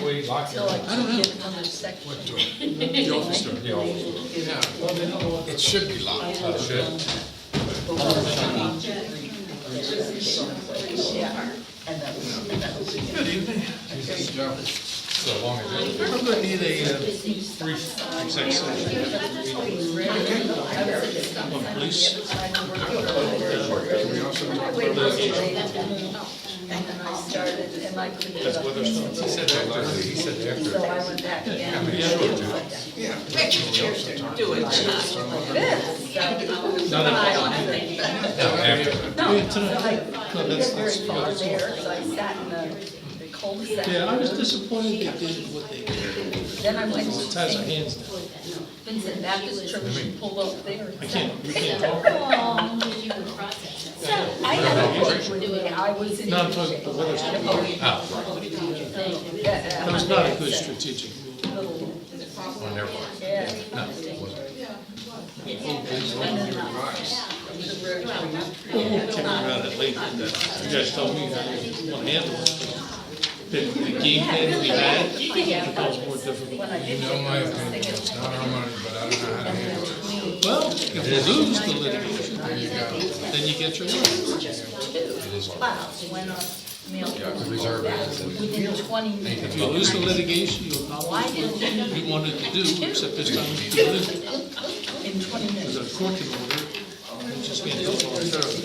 we lock Till I it. can get another section. The office door. Yeah. Yeah, it should be locked. Should. Yeah, and that was. Good evening. Good job. So long as it. I'm gonna need a brief exec session. On police. We also talked Wait, about and then I started, and I couldn't. That's Weatherstone. he said after, he said So after. I went back again. Yeah. Do it. No, no. After. No, so I didn't get very far there, so I sat in the cul-de-sac. Yeah, I was disappointed they did what they did. Then I went It ties our to hands now. Vincent Baptist Church and pulled up there. I can't, we can't talk. So I had a break with me, I was in. No, I'm talking about the Weatherstone. That was not a good strategic move. On their part. Yeah. No, it wasn't. Came around it late, but you guys told me how you want to handle it. The game plan we had becomes more difficult. You know my opinion, it's not our money, but I don't know how to handle it. Well, if you lose the litigation, There you go. then you get your money. Clouds went up, Yeah, reserve it. within 20 If minutes. you lose the litigation, you accomplish what you wanted to do, except this time you lose it. In 20 minutes. Because a court can order, you just can't do it voluntarily.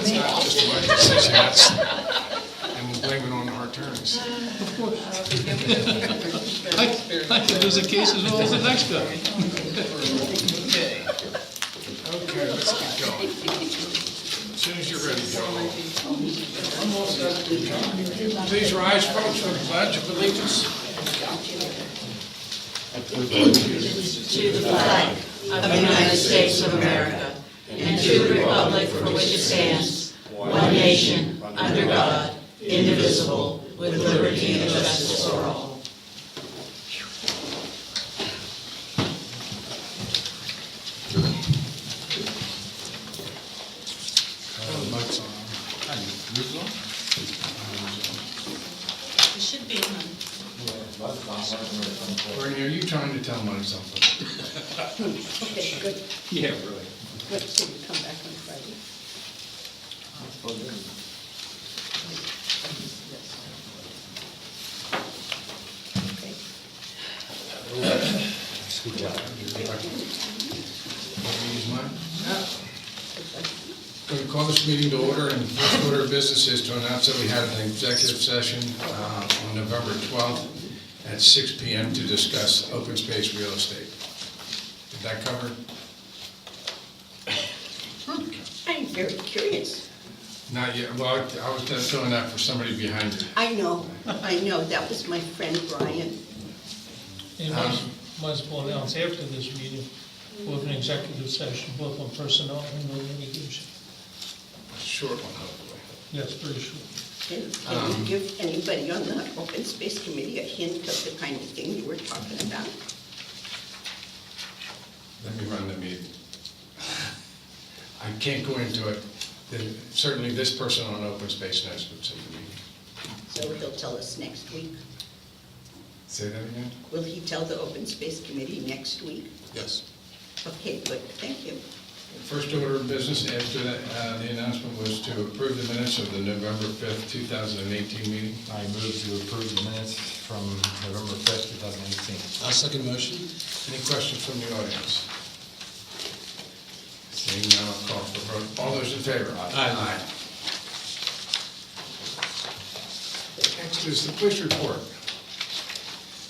It's not just my decision, that's, and we'll blame it on our attorneys. Of course. I can lose a case as well as the next guy. Okay, let's get going. As soon as you're ready, Joe. Please rise, folks, for the pledge of allegiance. To the flag of the United States of America and to the republic for which it stands, one nation, under God, indivisible, with liberty and justice for all. Mike's on. It should be on. Bernie, are you trying to tell Mike something? Okay, good, Yeah, really. good, so you come back on Friday. Okay. Use mine? Going to call this meeting to order, and the first order of business is to announce that we had an executive session on November 12th at 6 PM to discuss open space real estate. Did that cover it? I'm very curious. Not yet, well, I was just doing that for somebody behind you. I know, that was my friend Brian. And might as well announce after this meeting, we'll have an executive session, both on personnel and on litigation. Short one, hopefully. Yes, very short. Can you give anybody on the open space committee a hint of the kind of thing you were talking about? Let me run the meeting. I can't go into it. Certainly this person on open space knows what's in the meeting. So he'll tell us next week. Say that again? Will he tell the open space committee next week? Yes. Okay, good, thank you. First order of business after that, the announcement was to approve the minutes of the November 5th, 2018 meeting. I move to approve the minutes from November 5th, 2018. I'll second motion. Any questions from the audience? Seeing none, I'll call for vote. All those in favor? Aye. Next is the police report.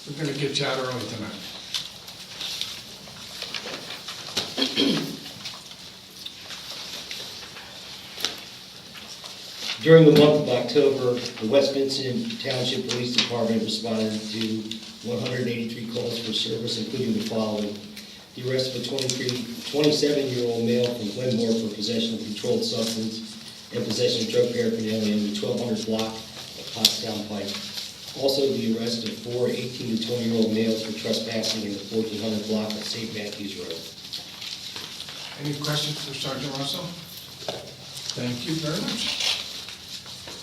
We're going to get you out early tonight. During the month of October, the West Vincent Township Police Department responded to 183 calls for service, including the following: the arrest of a 27-year-old male from Glenmore for possession of controlled substance and possession of drug paraphernalia in the 1200 block of Pottstown Pike. Also, the arrest of 4 18 to 20-year-old males for trespassing in the 1400 block of St. Matthews Road. Any questions for Sergeant Russell? Thank you very much.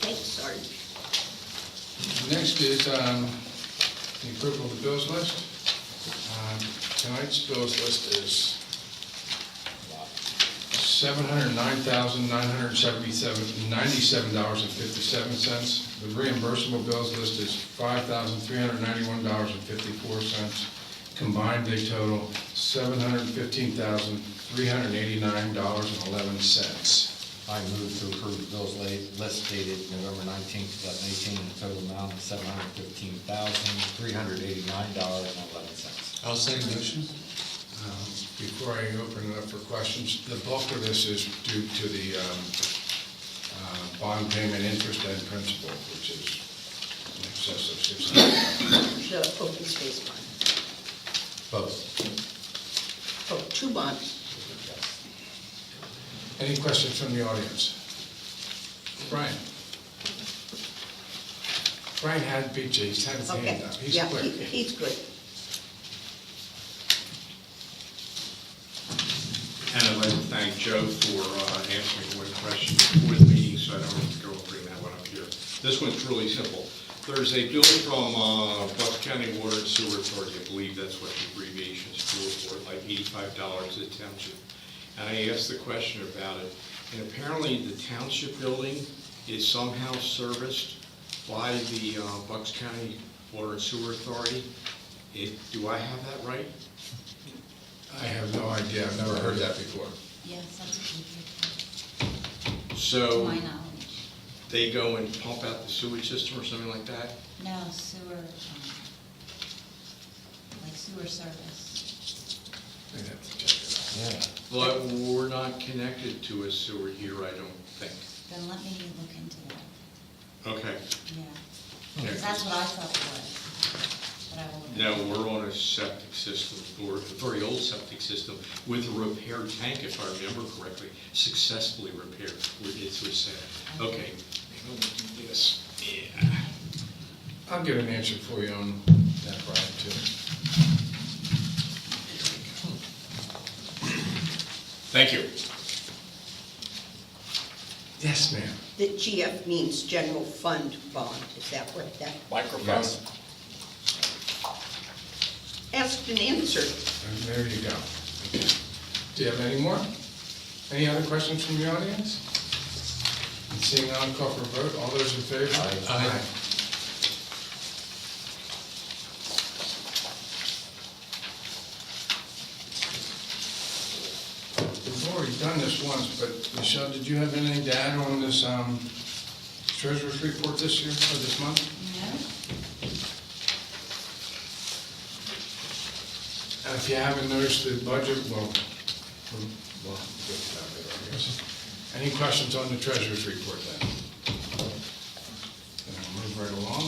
Thanks, Sarge. Next is The approval of the bills list. Tonight's bills list is $709,997.57. The reimbursable bills list is $5,391.54. Combined, they total $715,389.11. I move to approve the bills list dated November 19th, 2018, in the total amount of $715,389.11. I'll second the motion. Before I open it up for questions, the bulk of this is due to the bond payment interest and principal, which is in excess of $600. The open space bond. Both. Oh, 2 bonds. Any questions from the audience? Brian? Brian had beat you, he's had his Okay, hand up, he's yeah, quick. he's good. And I'd like to thank Joe for answering one question before the meeting, so I don't have to go and bring that one up here. This one's really simple. There's a bill from Bucks County Water and Sewer Authority, I believe that's what the abbreviation is for, like $85 to the township. And I asked the question about it, and apparently the township building is somehow serviced by the Bucks County Water and Sewer Authority. Do I have that right? I have no idea, I've never heard that before. Yes, that's a to So my knowledge. they go and pump out the sewage system or something like that? No, sewer, like sewer service. I'd have to check it Yeah. But we're not connected to a sewer here, I don't think. Then let me look into that, Okay. yeah. Yeah. Because that's what I thought it was. But I will look. No, we're on a septic system, or a very old septic system, with a repaired tank, if I remember correctly, successfully repaired. It's sad. Okay, maybe we'll do this. Yeah. out. I'll get an answer for you on that, Brian, too. Thank you. Yes, ma'am. The GF means general fund bond, is that what that? Yes. Asked and answered. And there you go. Okay. Do you have any more? Any other questions from the audience? And seeing none, call for a vote. All those in favor? Aye. We've already done this once, but Michelle, did you have anything to add on this treasurer's report this year, or this month? No? And if you haven't noticed the budget, well, get to that later, I guess. Any questions on the treasurer's report then? Then I'll move right along.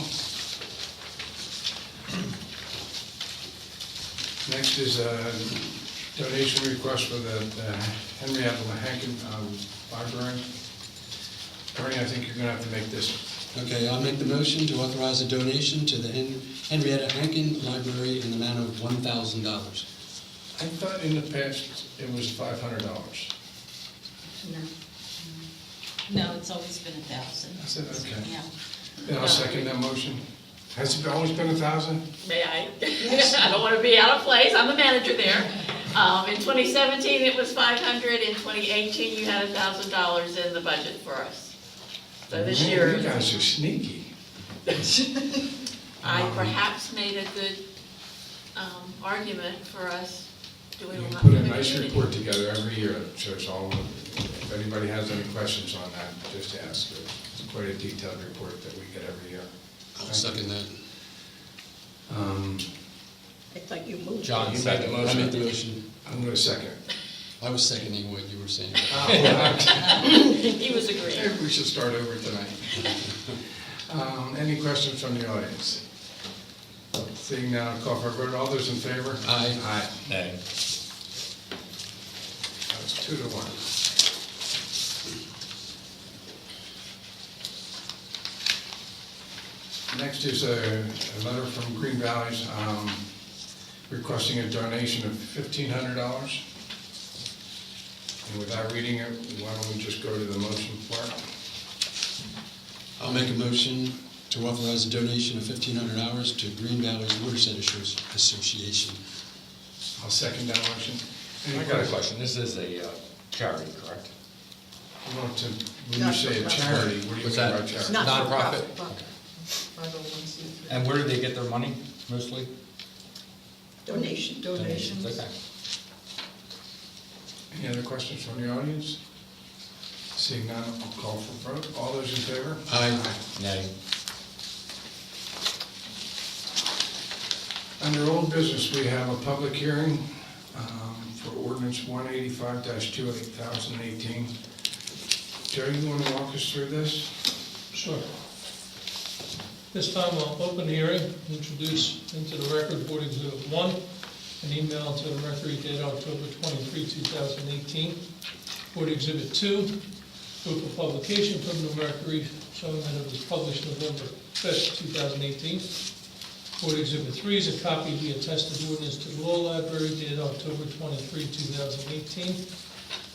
Next is a donation request for the Henrietta Hankin Library. Ernie, I think you're gonna have to make this. Okay, I'll make the motion to authorize a donation to the Henrietta Hankin Library in the amount of $1,000. I thought in the past it was $500. No. No, it's always been 1,000. I said, okay. Yeah. Then I'll second that motion. Has it always been 1,000? May I? I don't want to be out of place, I'm the manager there. In 2017, it was 500, in 2018, you had $1,000 in the budget for us. So this Man, year, you guys are sneaky. I perhaps made a good argument for us doing You a lot put for a the nice community. report together every year that shows all, if anybody has any questions on that, just ask. It's quite a detailed report that we get every year. I'll second that. I thought you moved. John You made the I motion. made the motion. I'm gonna second it. I was seconding what you were saying. He was agreeing. Maybe we should start over tonight. Any questions from the audience? Seeing now, call for a vote. All those in favor? Aye. Aye. Nay. That was 2-1. Next is a letter from Green Valleys requesting a donation of $1,500. And without reading it, why don't we just go to the motion part? I'll make a motion to authorize a donation of 1,500 hours to Green Valley Watershed Association. I'll second that motion. Any I got a questions? question. This is a charity, correct? You want to, when you say a charity, what do you What's mean that? by charity? Not for Nonprofit? profit. Okay. And where do they get their money mostly? Donation. Donations. Okay. Any other questions from the audience? Seeing none, I'll call for vote. All those in favor? Aye. Nay. Under old business, we have a public hearing for ordinance 185-2018. Jerry, you want to walk us through this? Sure. This time I'll open the hearing, introduce into the record Board Exhibit 1, an email to the Mercury dated October 23, 2018. Board Exhibit 2, proof of publication from the Mercury showing that it was published November 5th, 2018. Board Exhibit 3 is a copy of the attested ordinance to the law library dated October 23, 2018.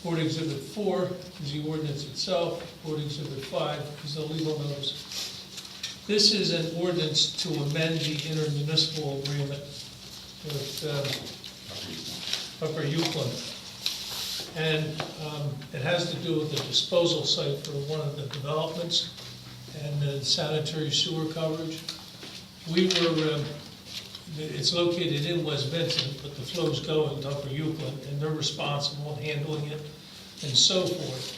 Board Exhibit 4 is the ordinance itself. Board Exhibit 5 is the legal notice. This is an ordinance to amend the intermunicipal agreement with Upper Euclid. And it has to do with the disposal site for one of the developments and the sanitary sewer coverage. It's located in West Vincent, but the flow's going to Upper Euclid, and they're responsible in handling it and so forth.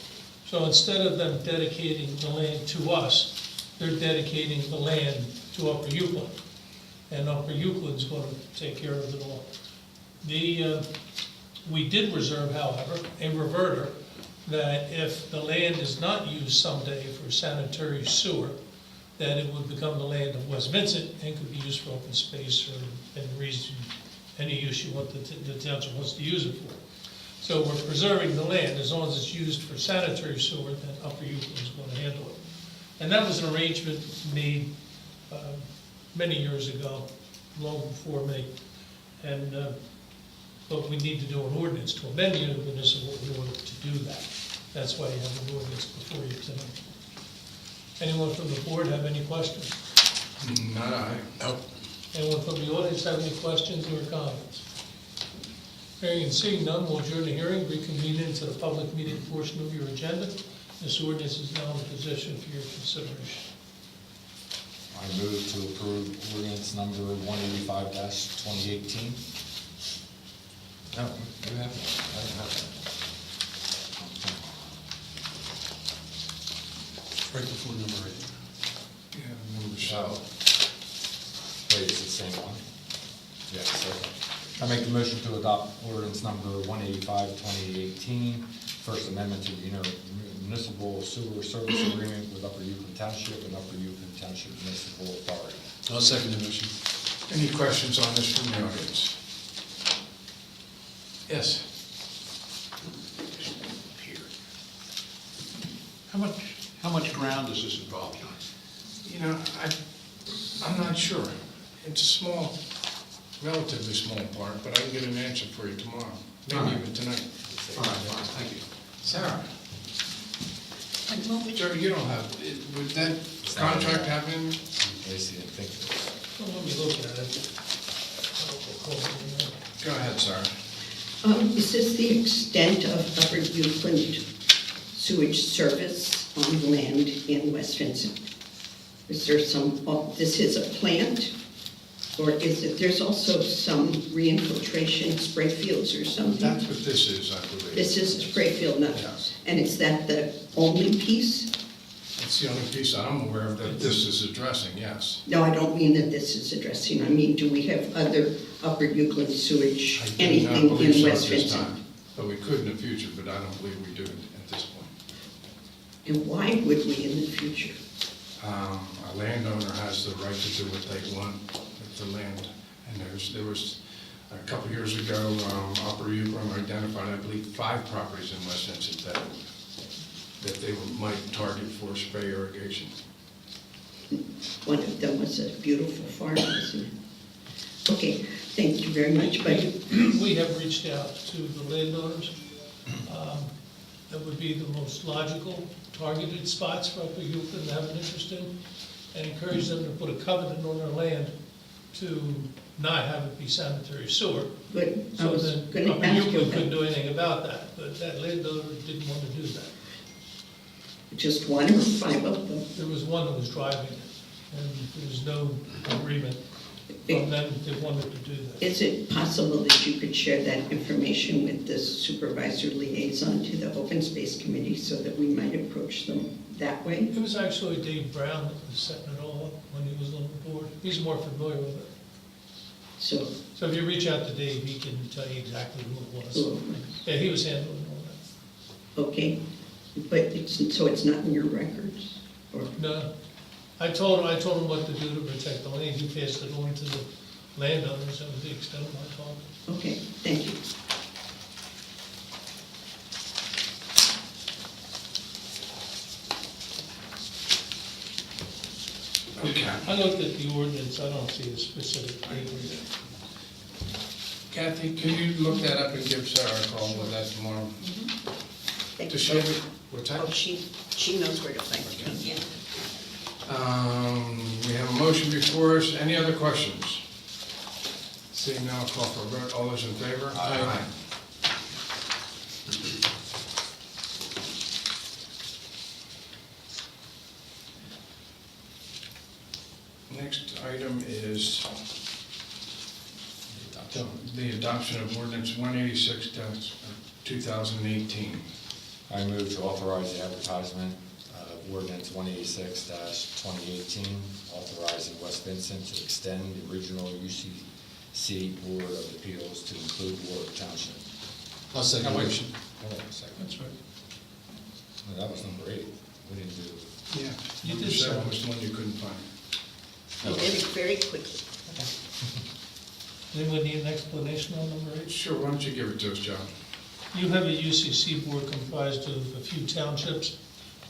So instead of them dedicating the land to us, they're dedicating the land to Upper Euclid, and Upper Euclid's going to take care of it all. We did reserve, however, a reverter that if the land is not used someday for sanitary sewer, that it would become the land of West Vincent and could be used for open space or any use you want the township wants to use it for. So we're preserving the land. As long as it's used for sanitary sewer, then Upper Euclid is going to handle it. And that was an arrangement made many years ago, long before me. And but we need to do an ordinance to amend the municipal in order to do that. That's why you have an ordinance before you tonight. Anyone from the board have any questions? Not I. Nope. Anyone from the audience have any questions or comments? Hearing and seeing none, we'll adjourn the hearing, reconvene into the public meeting portion of your agenda. This ordinance is now in position for your consideration. I move to approve ordinance number 185-2018. No, you have it. I don't have it. Right before number 8. Yeah, number Oh. 7. Wait, is it the same one? Yes, okay. I make the motion to adopt ordinance number 185-2018, First Amendment to the intermunicipal sewer service agreement with Upper Euclid Township and Upper Euclid Township Municipal Authority. I'll second the motion. Any questions on this from the audience? Yes? How much ground is this involved, John? You know, I'm not sure. It's a small, relatively small part, but I can get an answer for you tomorrow, maybe even tonight. All right, fine, thank you. Sarah? Jerry, you don't have, would that contract happen? I see, I think it was. Well, let me look at it. Go ahead, Sarah. Is this the extent of Upper Euclid sewage service on land in West Vincent? Is there some, this is a plant, or is it, there's also some reinfiltration spray fields or something? That's what this is, I believe. This is a spray field, not, Yes. and is that the only piece? It's the only piece I'm aware of that this is addressing, yes. No, I don't mean that this is addressing, I mean, do we have other Upper Euclid sewage, I do not anything believe in so West at this Vincent? time, but we could in the future, but I don't believe we do at this point. And why would we in the future? A landowner has the right to do what they want with the land. And there was, a couple years ago, Upper Euclid identified, I believe, 5 properties in West Vincent that they might target for spray irrigation. One of them was a beautiful farm, wasn't it? Okay, thank you very much, but We have reached out to the landowners. That would be the most logical targeted spots for Upper Euclid to have an interest in. and encouraged them to put a covenant on their land to not have it be sanitary sewer. Good. I So was then, gonna Upper ask you Euclid couldn't that. do anything about that, but that landowner didn't want to do that. Just one or 5 of them? There was one that was driving it, and there was no agreement from them that they wanted to do that. Is it possible that you could share that information with the supervisor liaison to the Open Space Committee so that we might approach them that way? It was actually Dave Brown that was setting it all up when he was on the board. He's more familiar with it. So, So if you reach out to Dave, he can tell you exactly who it was. oh, Yeah, he was handling all okay, but so it's not in your records? Or, that. No, I told him what to do to protect the land. He passed it on to the landowners. That was the extent of my talk. okay, thank you. Okay. I looked at the ordinance. I don't see a specific date. Kathy, can you look that up and give Sarah a call with that tomorrow? Thank To you. show me, what's that? Oh, she knows where to find it. Yeah. We have a motion before us. Any other questions? Seeing none, I'll call for a vote. All those in favor? Aye. Next item is the adoption of ordinance 186-2018. I move to authorize the advertisement of ordinance 186-2018, authorizing West Vincent to extend the original UCC Board of Appeals to include Warwick Township. I'll second the motion. Hold on a second. That's right. No, that was number 8. We didn't do, Yeah. You Number did 7 so. was the one you couldn't find. You did it very quickly. Anyone need an explanation on number 8? Sure, why don't you give it to us, John? You have a UCC board comprised of a few townships.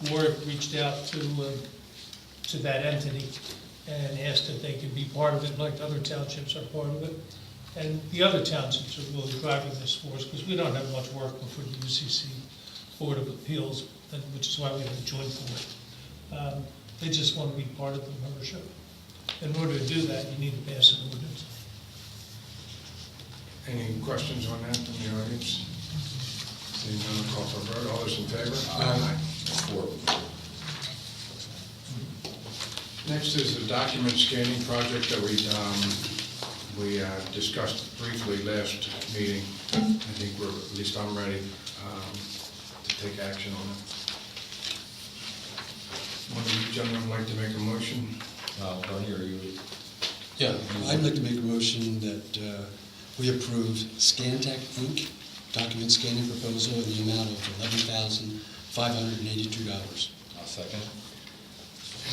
Warwick reached out to that entity and asked if they could be part of it, like the other townships are part of it. And the other townships are really driving this for us, because we don't have much work before the UCC Board of Appeals, which is why we have a joint board. They just want to be part of the membership. In order to do that, you need to pass an ordinance. Any questions on that from the audience? Seeing none, I'll call for a vote. All those in favor? Aye. 4. Next is the document scanning project that we discussed briefly last meeting. I think at least I'm ready to take action on it. One of you gentlemen like to make a motion? Bernie, are you? Yeah, I'd like to make a motion that we approve Scantech Inc. document scanning proposal in the amount of $11,582. I'll second.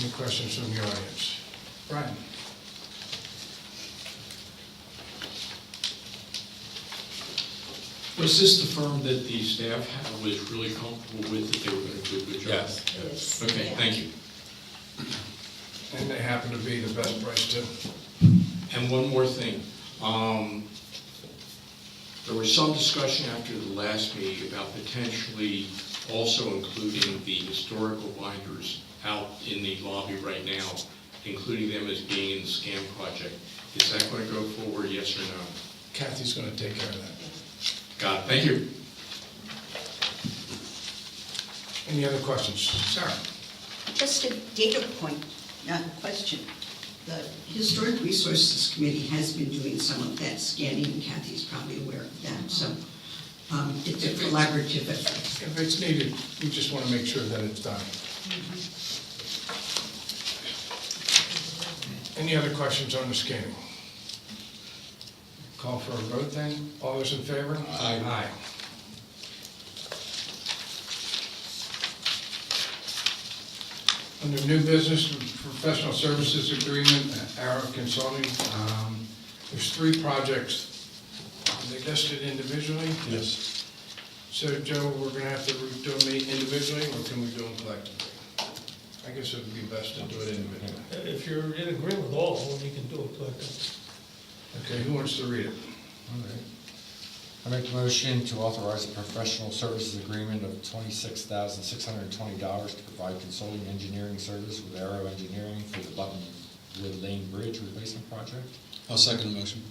Any questions from the audience? Brian? Was this the firm that the staff was really comfortable with, that they were going to do a good job? Yes. Yes. Okay, thank you. And they happen to be the best price too. And one more thing. There was some discussion after the last meeting about potentially also including the historical binders out in the lobby right now, including them as being in the SCAM project. Is that going to go forward, yes or no? Kathy's going to take care of that. Got it, thank you. Any other questions? Sarah? Just a data point, not a question. The Historic Resources Committee has been doing some of that scanning, and Kathy's probably aware of that, so it's a collaborative effort. If it's needed, we just want to make sure that it's done. Any other questions on the scanning? Call for a vote then. All those in favor? Aye. Aye. Under new business, professional services agreement, Arrow Consulting, there's 3 projects. Are they listed individually? Yes. So, Joe, we're going to have to do them individually, or can we do them collectively? I guess it would be best to do it individually. If you're in agreement with all of them, you can do it collectively. Okay, who wants to read it? I make a motion to authorize a professional services agreement of $26,620 to provide consulting engineering service with Aero Engineering for the Buttonwood Lane Bridge replacement project. I'll second the motion.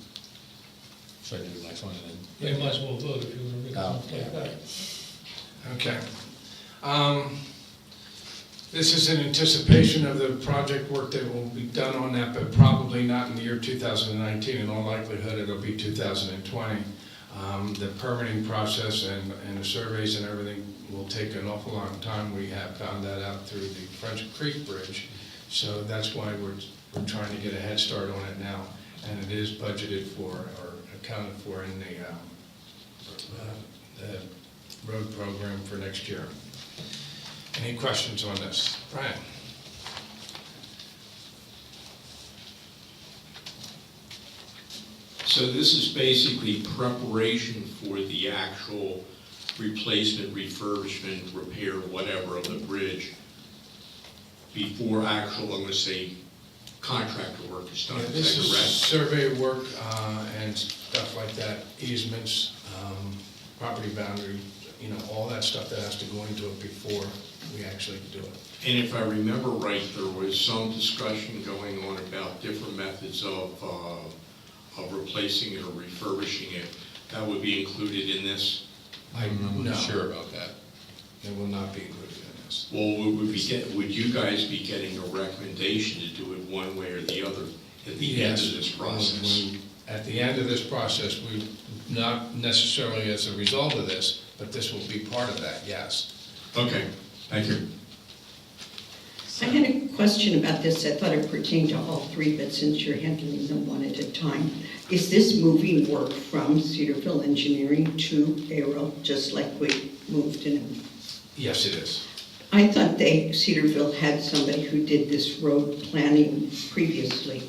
Should I do the next one and then? You might as well vote if you want to read Oh, something like that. Okay. This is in anticipation of the project work that will be done on that, but probably not in the year 2019. In all likelihood, it'll be 2020. The permitting process and the surveys and everything will take an awful long time. We have found that out through the French Creek Bridge. So that's why we're trying to get a head start on it now. And it is budgeted for or accounted for in the road program for next year. Any questions on this? Brian? So this is basically preparation for the actual replacement, refurbishment, repair, whatever of the bridge before actual, I'm going to say, contractor work is done. This Is is that correct? survey work and stuff like that, easements, property boundary, all that stuff that has to go into it before we actually do it. And if I remember right, there was some discussion going on about different methods of replacing it or refurbishing it. That would be included in this? I'm not sure about that. It will not be included in this. Well, would you guys be getting a recommendation to do it one way or the other at the end of this process? At the end of this process, we, not necessarily as a result of this, but this will be part of that, yes. Okay, thank you. I had a question about this. I thought it pertained to all three, but since you're handling them one at a time, is this moving work from Cedarville Engineering to Aero, just like we moved in? Yes, it is. I thought Cedarville had somebody who did this road planning previously,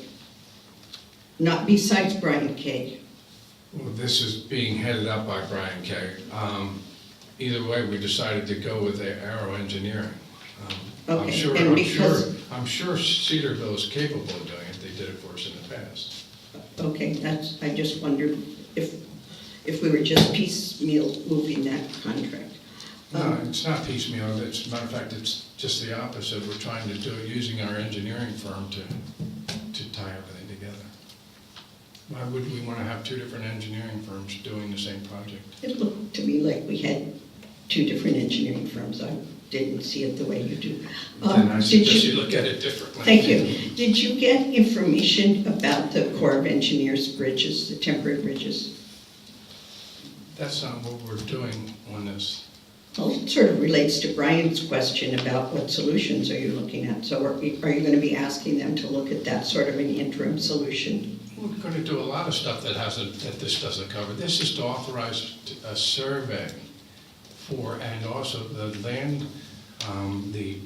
not besides Brian Kay. Well, this is being headed up by Brian Kay. Either way, we decided to go with the Aero Engineering. Okay, and because- I'm sure Cedarville is capable of doing it. They did it for us in the past. Okay, I just wondered if we were just piecemeal moving that contract. No, it's not piecemeal. As a matter of fact, it's just the opposite. We're trying to do it using our engineering firm to tie everything together. Why would we want to have two different engineering firms doing the same project? It looked to me like we had two different engineering firms. I didn't see it the way you do. Then I Did suggest you look at it differently. Thank you. Did you get information about the Corps of Engineers bridges, the temporary bridges? That's not what we're doing on this. Well, it sort of relates to Brian's question about what solutions are you looking at. So are you going to be asking them to look at that sort of an interim solution? We're going to do a lot of stuff that this doesn't cover. This is to authorize a survey for, and also the land, the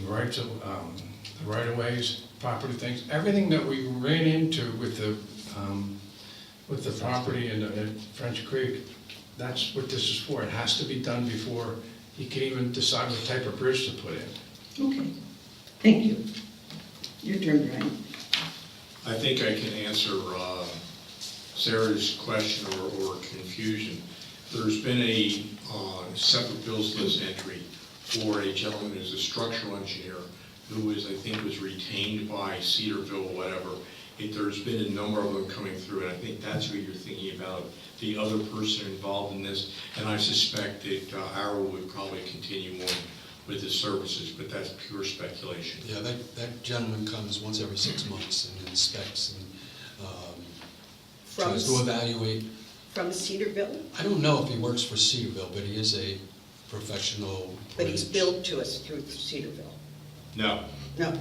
rights of, the right-of-ways, property things, everything that we ran into with the property in French Creek. That's what this is for. It has to be done before you can even decide what type of bridge to put in. Okay, thank you. Your turn, Brian. I think I can answer Sarah's question or confusion. There's been a separate bills list entry for a gentleman who's a structural engineer who is, I think, was retained by Cedarville or whatever. There's been a number of them coming through, and I think that's who you're thinking about, the other person involved in this. And I suspect that Arrow would probably continue on with the services, but that's pure speculation. Yeah, that gentleman comes once every 6 months and inspects and tries to evaluate. From Cedarville? I don't know if he works for Cedarville, but he is a professional. But he's bridge. billed to us through Cedarville. No, No,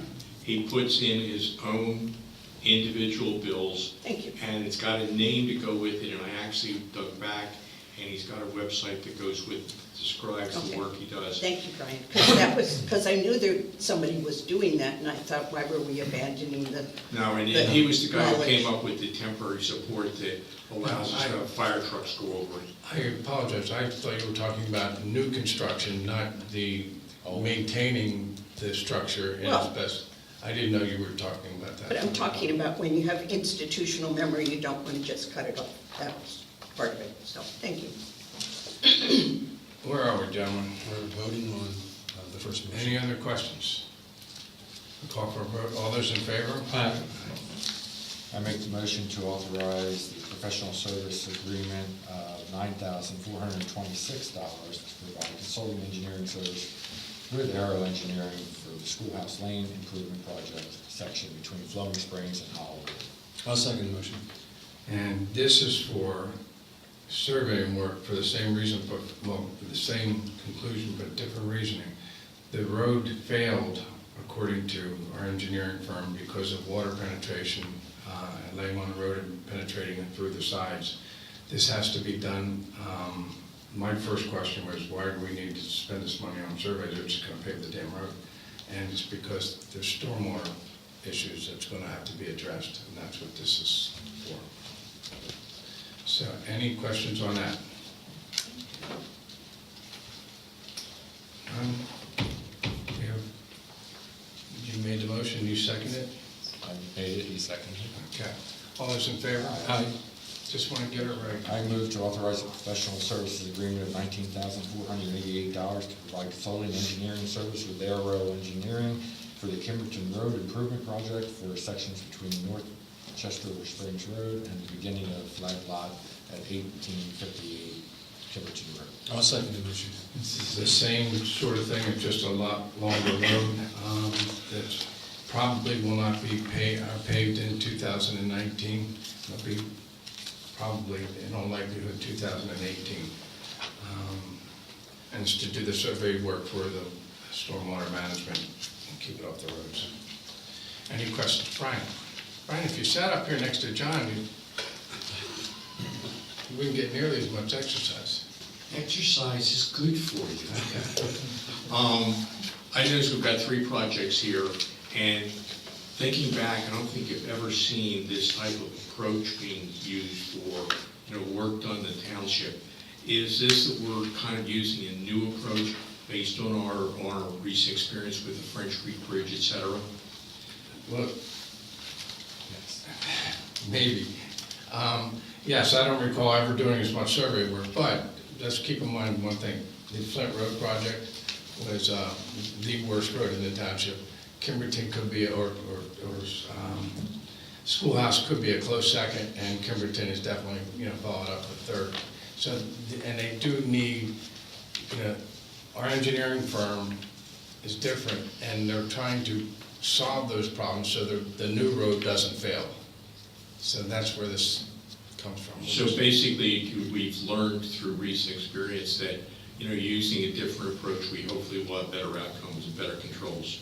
he puts in his own individual bills, thank you. and it's got a name to go with it, and I actually dug back, and he's got a website that goes with, describes the Okay. work he does. Thank you, Brian, because I knew somebody was doing that, and I thought, why were we abandoning the? No, and he was the guy who came up with the temporary support that allows us to have fire trucks go over it. I apologize. I thought you were talking about new construction, not the maintaining the structure in its Well, best. I didn't know you were talking about that. But I'm talking about when you have institutional memory, you don't want to just cut it off. That was part of it, so, thank you. Where are we, gentlemen? We're voting on the first motion. Any other questions? A call for a vote. All those in favor? I make the motion to authorize the professional service agreement of $9,426 to provide consulting engineering service with Aero Engineering for the Schoolhouse Lane Improvement Project section between Flowing Springs and Hollywood. I'll second the motion. And this is for surveying work for the same reason, but, well, for the same conclusion, but different reasoning. The road failed, according to our engineering firm, because of water penetration, laying on the road and penetrating it through the sides. This has to be done. My first question was, why do we need to spend this money on surveys? They're just gonna pave the damn road. And it's because there's stormwater issues that's gonna have to be addressed, and that's what this is for. So, any questions on that? You made the motion, you seconded it? I made it, he seconded it. Okay. All those in favor? Aye. Just want to get it right. I move to authorize a professional services agreement of $19,488 to provide consulting engineering service with Aero Engineering for the Kimberton Road Improvement Project for sections between North Chester Springs Road and the beginning of Flag Lot at 1858 Kimberton Road. I'll second the motion. This is the same sort of thing, it's just a lot longer road that probably will not be paved in 2019. It'll be probably, in all likelihood, 2018. And it's to do the survey work for the stormwater management and keep it off the roads. Any questions? Brian? Brian, if you sat up here next to John, you wouldn't get nearly as much exercise. Exercise is good for you. I noticed we've got 3 projects here, and thinking back, I don't think I've ever seen this type of approach being used for, work done in the township. Is this that we're kind of using a new approach based on our recent experience with the French Creek Bridge, et cetera? Well, maybe. Yes, I don't recall ever doing as much survey work, but let's keep in mind one thing. The Flint Road project was the worst road in the township. Kimberton could be, or Schoolhouse could be a close second, and Kimberton is definitely, followed up with third. So, and they do need, our engineering firm is different, and they're trying to solve those problems so the new road doesn't fail. So that's where this comes from. So basically, we've learned through recent experience that, using a different approach, we hopefully will have better outcomes and better controls.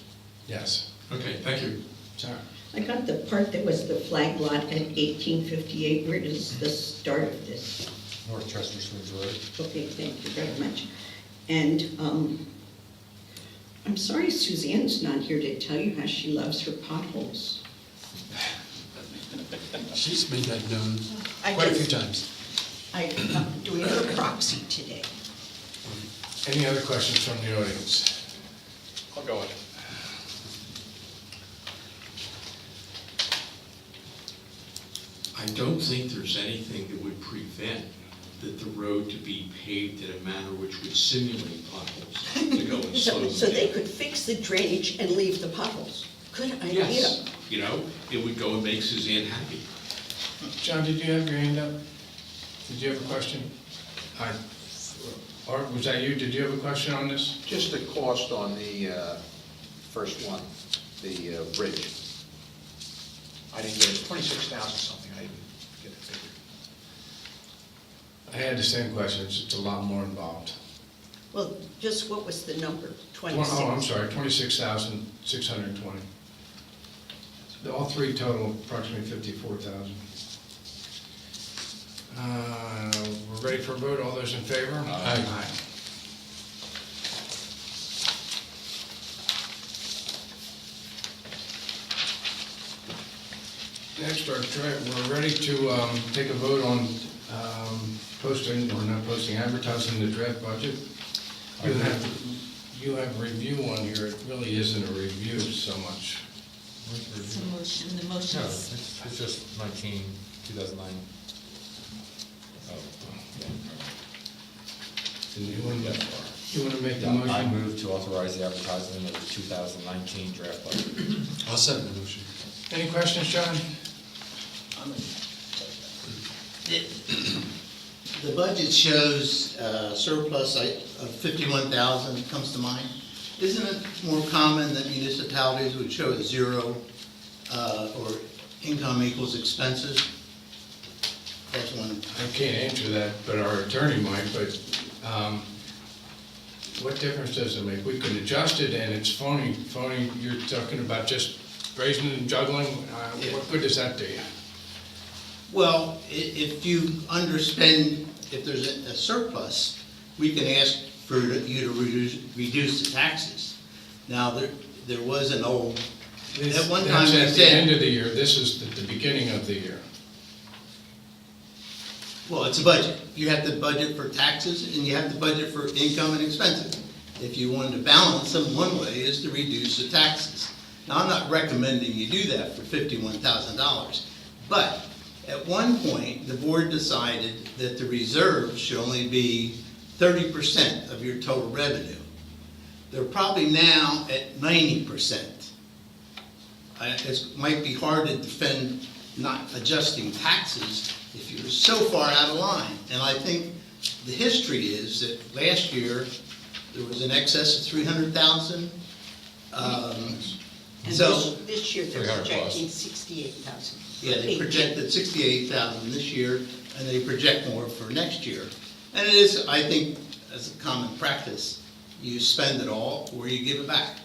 Yes. Okay, thank you. Sorry. I got the part that was the flag lot at 1858. Where does the start of this? North Chester Springs Road. Okay, thank you very much. And I'm sorry Suzanne's not here to tell you how she loves her potholes. She's made that known I quite a just- few times. I'm doing her proxy today. Any other questions from the audience? I'll go on. I don't think there's anything that would prevent the road to be paved in a manner which would simulate potholes to go and slow them So they down. could fix the drainage and leave the potholes. Good idea. Yes, it would go and make Suzanne happy. John, did you have your hand up? Did you have a question? Art, was that you? Did you have a question on this? Just the cost on the first one, the bridge. I didn't get it, 26,000 something, I didn't get the figure. I had the same questions. It's a lot more involved. Well, just what was the number? 26? Oh, I'm sorry, 26,620. All 3 total approximately 54,000. We're ready for a vote. All those in favor? Aye. Next, we're ready to take a vote on posting, or not posting, advertising the draft budget. You have review on here. It really isn't a review so much. It's a motion, the motion No, is, it's just 2009. Oh, You want to make the yeah. I motion? move to authorize the advertisement of the 2019 draft budget. I'll second the motion. Any questions, John? The budget shows surplus of 51,000 comes to mind. Isn't it more common that municipalities would show a zero or income equals expenses? That's one. I can't answer that, but our attorney might, but what difference does it make? We could adjust it and it's phony, you're talking about just raising and juggling, what good does that do you? Well, if you underspend, if there's a surplus, we can ask for you to reduce the taxes. Now, there was an old, at one time That's we at the end said, of the year, this is the beginning of the year. well, it's a budget. You have to budget for taxes and you have to budget for income and expenses. If you wanted to balance them, one way is to reduce the taxes. Now, I'm not recommending you do that for $51,000, but at one point, the board decided that the reserve should only be 30% of your total revenue. They're probably now at 90%. It might be hard to defend not adjusting taxes if you're so far out of line. And I think the history is that last year, there was an excess of 300,000. And So, this year they're 300 plus. projecting 68,000. yeah, they projected 68,000 this year, and they project more for next year. And it is, I think, as a common practice, you spend it all or you give it back.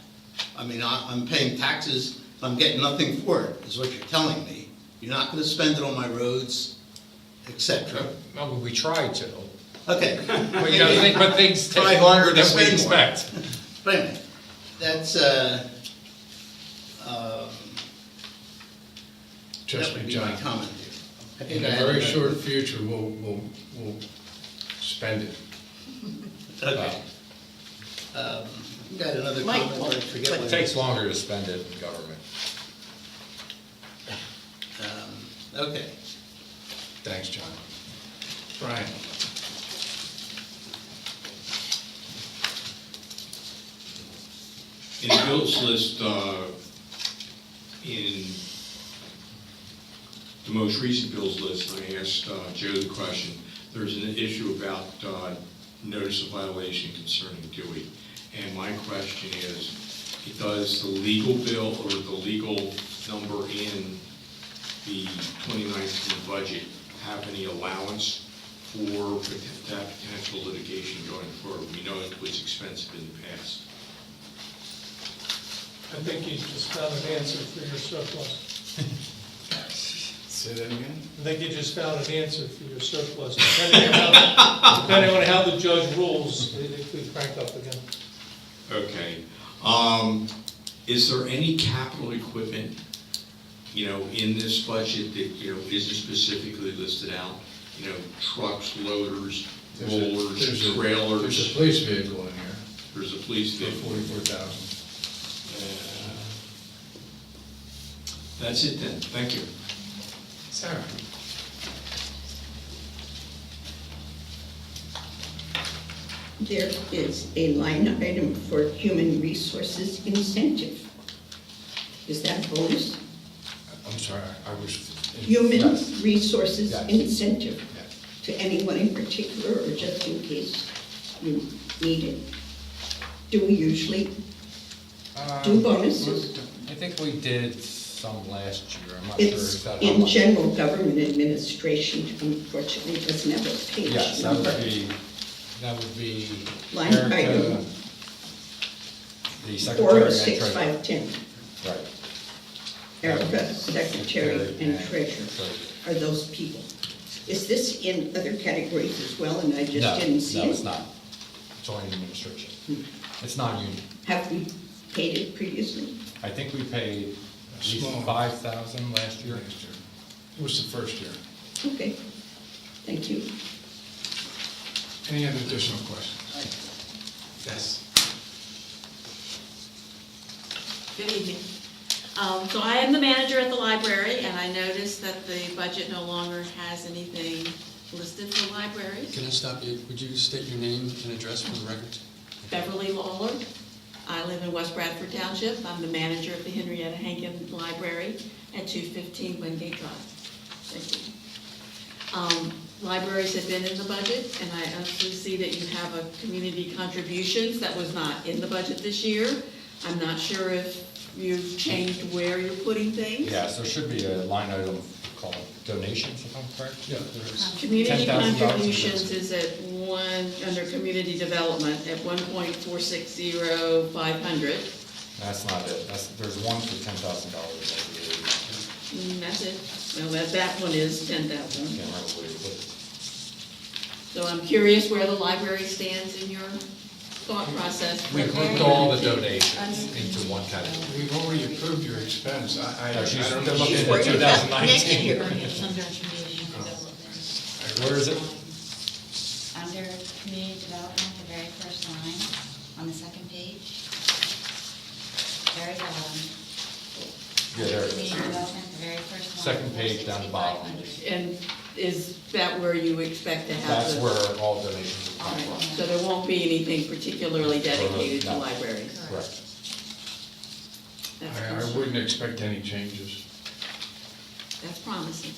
I mean, I'm paying taxes, I'm getting nothing for it, is what you're telling me. You're not gonna spend it on my roads, et cetera. Well, we tried to. Okay. But things Try take longer harder to than we spend more. expect. But anyway, that's, Trust that would me, be my John. comment here. I think In I a had very enough. short future, we'll spend it. Okay. You got another Mike, comment, or I forget what It it takes is. longer to spend it in government. Okay. Thanks, John. Brian? In the bills list, in the most recent bills list, I asked Joe the question. There's an issue about notice of violation concerning Dewey. And my question is, does the legal bill or the legal number in the 2019 budget have any allowance for that potential litigation going forward? We know it was expensive in the past. I think you just found an answer for your surplus. Say that again? I think you just found an answer for your surplus. Depending on how the judge rules, it could crank up again. Okay. Is there any capital equipment, in this budget that, isn't specifically listed out? Trucks, loaders, rollers, There's a trailers? police vehicle in here There's a police for vehicle. 44,000. That's it then. Thank you. Sarah? There is a line item for human resources incentive. Is that a bonus? I'm sorry, I was. Human Yes. resources Yes. incentive Yes. to anyone in particular or just in case you need it? Do we usually do bonuses? I think we did some last year. I'm not sure It's exactly how in much. general government administration, unfortunately, doesn't have a page Yes, that number. would be Line Erica, item the secretary and 46510. treasurer. Right. Erica, secretary and treasurer are those people. Is this in other categories as well, and I just didn't see it? No, it's not. It's only in administration. It's non-union. Have we paid it previously? I think we paid at least Small. 5,000 last year. Last year. It was the first year. Okay, thank you. Any other additional questions? Yes. good evening. So I am the manager at the library, and I noticed that the budget no longer has anything listed for libraries. Can I stop you? Would you state your name and address for the record? Beverly Lawler. I live in West Bradford Township. I'm the manager of the Henrietta Hankin Library at 215 Wingate Drive. Thank you. Libraries have been in the budget, and I actually see that you have a community contributions that was not in the budget this year. I'm not sure if you've changed where you're putting things. Yes, there should be a line item called donations, if I'm correct. Yeah, there is. Community $10,000 contributions is at under community development at 1.460500. That's not it. There's one for $10,000, I believe. That's it. Well, that one is 10,000. Can't remember where you put it. So I'm curious where the library stands in your thought process. We grouped all the donations into one category. We've already approved your expense. I No, she's don't they're know. looking at worried about next 2019. year. Where is it? Under community development, the very first line, on the second page. Very bottom. Yeah, there it Community is. development, the very first line. Second page down the bottom. 46500. And is that where you expect to have That's the? where all donations will All come right, from. so there won't be anything particularly dedicated to No. libraries? Correct. That's I concerning. wouldn't expect any changes. That's promising.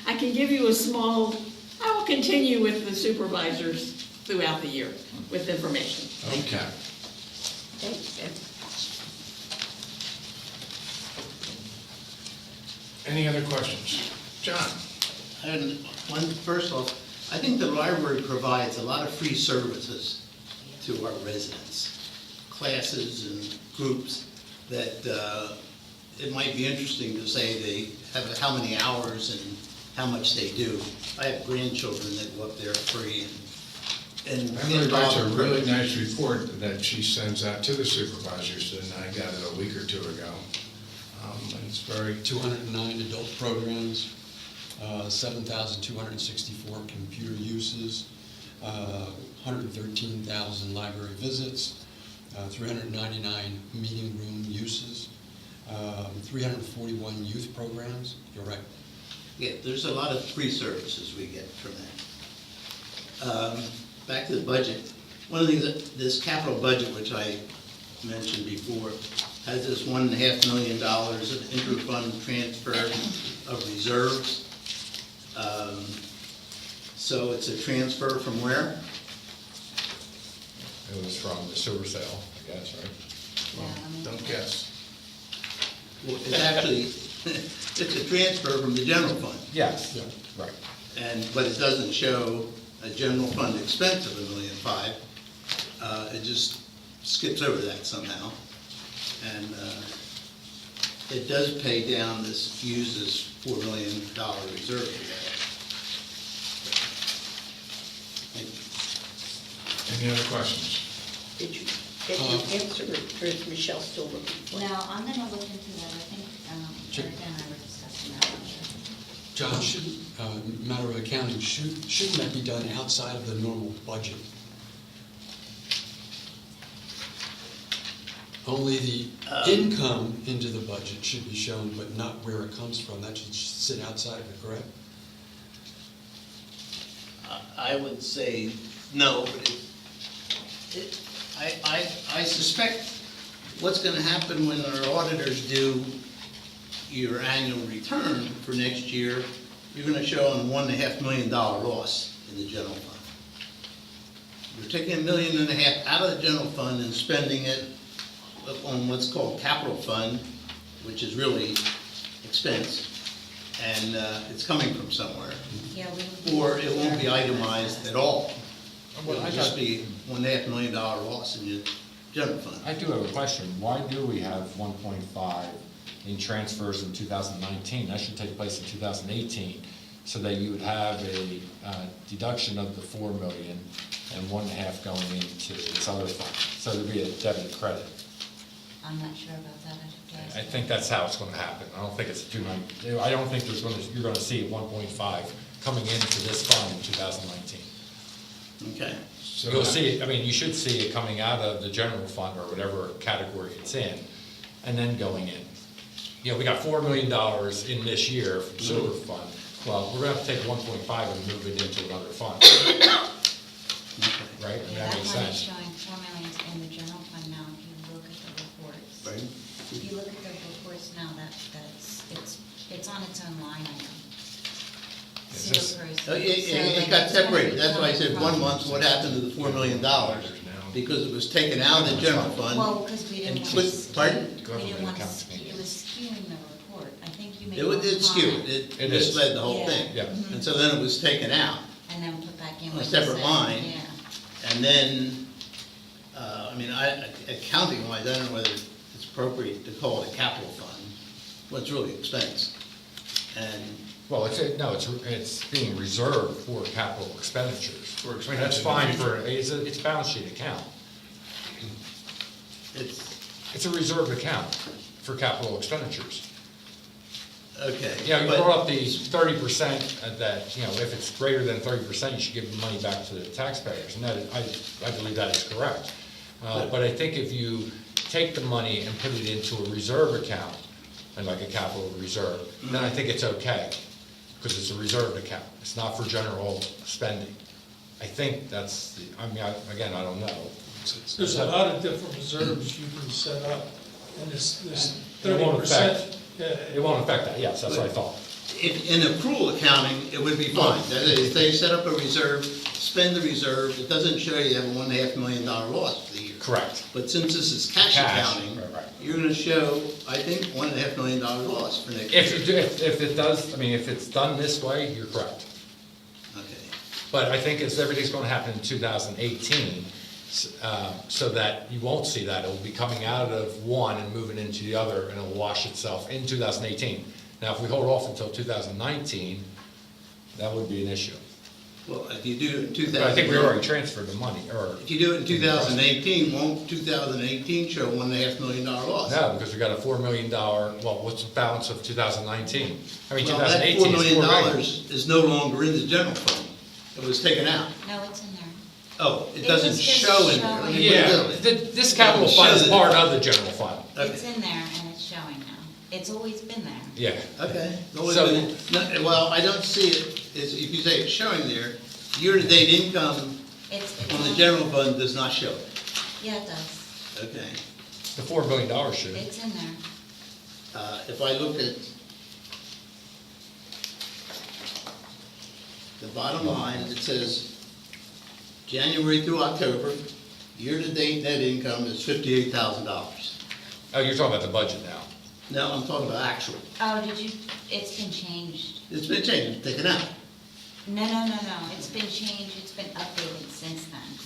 I can give you a small, I will continue with the supervisors throughout the year with information. Okay. Thanks, Ed. Any other questions? John? And first off, I think the library provides a lot of free services to our residents, classes and groups that it might be interesting to say they have how many hours and how much they do. I have grandchildren that go up there free and Emily writes a really nice report that she sends out to the supervisors, and I got it a week or two ago. And it's very, 209 adult programs, 7,264 computer uses, 113,000 library visits, 399 meeting room uses, 341 youth programs. You're right. Yeah, there's a lot of free services we get from that. Back to the budget. One of the things that this capital budget, which I mentioned before, has this $1.5 million of interfund transfer of reserves. So it's a transfer from where? It was from the sewer sale, I guess, right? don't guess. Well, it's actually, it's a transfer from the general fund. Yes, right. But it doesn't show a general fund expense of $1.5 million. It just skips over that somehow. And it does pay down this, use this $4 million reserve we have. Thank you. Any other questions? Did you get your answer, or is Michelle still looking for it? No, I'm gonna look into that, I think, Sure. Erica and I were discussing that one. John, matter of accounting, shouldn't that be done outside of the normal budget? Only the income into the budget should be shown, but not where it comes from. That should sit outside of it, correct? I would say no, but I suspect what's gonna happen when our auditors do your annual return for next year, you're gonna show a $1.5 million loss in the general fund. You're taking $1.5 million out of the general fund and spending it on what's called capital fund, which is really expense, and it's coming from somewhere. Yeah, Or it won't be itemized at all. Well, It'll just be $1.5 million loss in your general fund. I do have a question. Why do we have 1.5 in transfers in 2019? That should take place in 2018, so that you would have a deduction of the 4 million and 1.5 going into this other fund. So there'd be a debit credit. I'm not sure about that, I should guess. I think that's how it's going to happen. I don't think it's 290. I don't think you're going to see 1.5 coming into this fund in 2019. Okay. You'll see it, I mean, you should see it coming out of the general fund or whatever category it's in, and then going in. You know, we got $4 million in this year from sewer fund. Well, we're gonna have to take 1.5 and move it into another fund. Right? I mean, that makes money's sense. showing $4 million in the general fund now, if you look at the reports. Right. If you look at the reports now, it's on its own line item. Is this- Sewer Oh, proceeds. It got separated, that's why I said 1 month, what happened to the $4 million? Because it was taken out of the general fund. Well, because we didn't want to But- skew, pardon? we didn't want to skew, it was skewing the report. I think you made It one did skew, comment. it It is. misled the whole Yeah. thing. Yeah. And so then it was taken out. And then put back in On a what you separate said. line. Yeah. And then, I mean, accounting wise, I don't know whether it's appropriate to call it a capital fund. Well, it's really expense. And, Well, it's being reserved for capital expenditures. For I mean, expense that's in the fine future. it's a balance sheet account. it's, It's a reserved account for capital expenditures. okay. Yeah, you but- brought up the 30% that, you know, if it's greater than 30%, you should give the money back to the taxpayers, and that, I believe that is correct. But I think if you take the money and put it into a reserve account, and like a capital reserve, then I think it's okay, because it's a reserved account, it's not for general spending. I think that's, again, I don't know. There's a lot of different reserves you can set up, and this It won't 30%. It won't affect that, yes, that's what I thought. In accrual accounting, it would be fine. That is, if they set up a reserve, spend the reserve, it doesn't show you have a $1.5 million loss for the year. Correct. But since this is cash accounting, right. you're gonna show, I think, $1.5 million loss for next year. If it does, I mean, if it's done this way, you're correct. Okay. But I think everything's gonna happen in 2018, so that you won't see that. It'll be coming out of one and moving into the other, and it'll wash itself in 2018. Now, if we hold off until 2019, that would be an issue. Well, if you do it in But 2000. I think we already transferred the money, or, If you do it in 2018, won't 2018 show $1.5 million loss? no, because we got a $4 million, well, what's the balance of 2019? I mean, Well, that 2018 $4 is million $4 million. is no longer in the general fund. It was taken out. No, it's in there. Oh, it It doesn't was just show in there. Let me put it Yeah, this way. this capital fund is part of the general fund. It's in there and it's showing now. It's always been there. Yeah. Okay. So- Well, I don't see it, if you say it's showing there, year-to-date income It's on the general fund does not show it. Yeah, it does. Okay. The $4 million should. It's in there. If I look at the bottom line, it says January through October, year-to-date net income is $58,000. Oh, you're talking about the budget now. No, I'm talking about actual. Oh, it's been changed. It's been changed, taken out. No, it's been changed, it's been updated since then.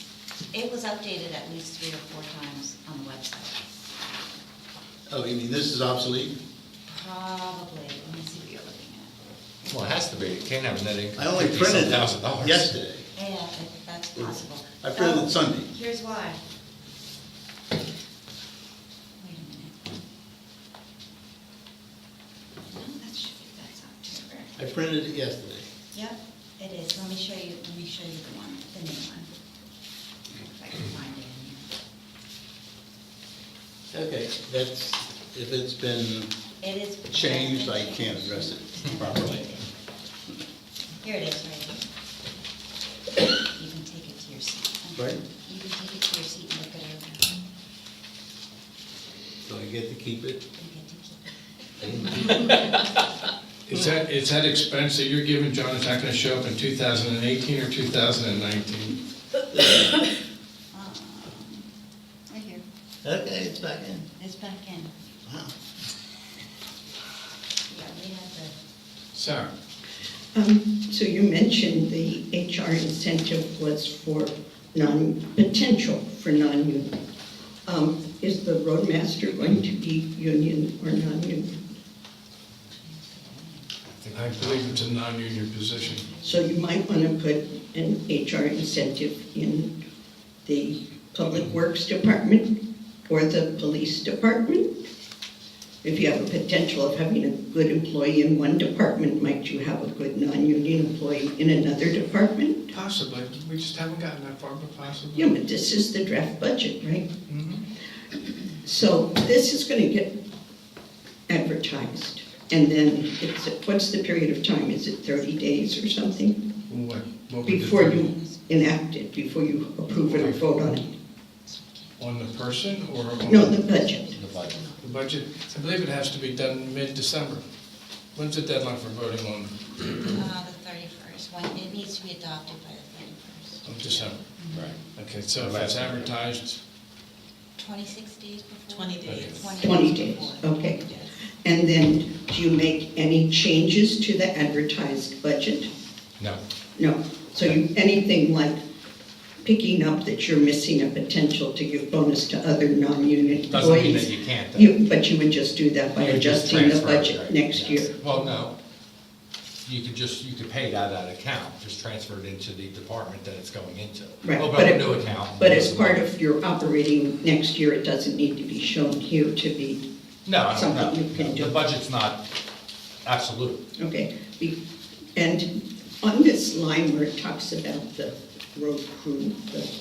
It was updated at least 3 or 4 times on the website. Oh, you mean this is obsolete? Probably, let me see what you're looking at. Well, it has to be. It can't have a net income. I only of printed $50,000. it yesterday. Yeah, that's possible. I printed Oh, it Sunday. Here's why. Wait a minute. No, that's October. I printed it yesterday. Yep, it is. Let me show you the one, the new one. If I can find it in here. Okay, that's, if it's been It is. changed, I can't address it properly. Here it is, right here. You can take it to your seat. Right. You can take it to your seat and look it over. So I get to keep it? You get to keep it. Is that expense that you're giving, John, is that gonna show up in 2018 or 2019? Right here. Okay, it's back in. It's back in. Wow. Yeah, we had the. Sarah? So you mentioned the HR incentive was for potential for non-union. Is the roadmaster going to be union or non-union? I believe it's a non-union position. So you might want to put an HR incentive in the Public Works Department or the Police Department. If you have a potential of having a good employee in one department, might you have a good non-union employee in another department? Possibly, we just haven't gotten that far, but possibly. Yeah, but this is the draft budget, right? Mhm. So this is going to get advertised, and then what's the period of time? Is it 30 days or something? What would Before it- you enact it, before you approve it or vote on it? On the person or? on No, the budget. The budget. The budget, I believe it has to be done mid-December. When's the deadline for voting on The 31st, when it needs to be adopted by the 31st. of December? Right. Okay, so if it's advertised, 26 days before? 20 days. 20 days, before. okay. And then, do you make any changes to the advertised budget? No. No. So anything like picking up that you're missing a potential to give bonus to other non-union Doesn't mean that employees? you can't, though. But you would just do that by You would just adjusting the transfer it, budget right? next Yes. year? Well, no. You could pay it out of that account, just transfer it into the department that it's going into. Right, Open but up a it- new account. But as part of your operating next year, it doesn't need to be shown here to be, No, I don't know. something you can do. The budget's not absolute. okay? And on this line where it talks about the road crew,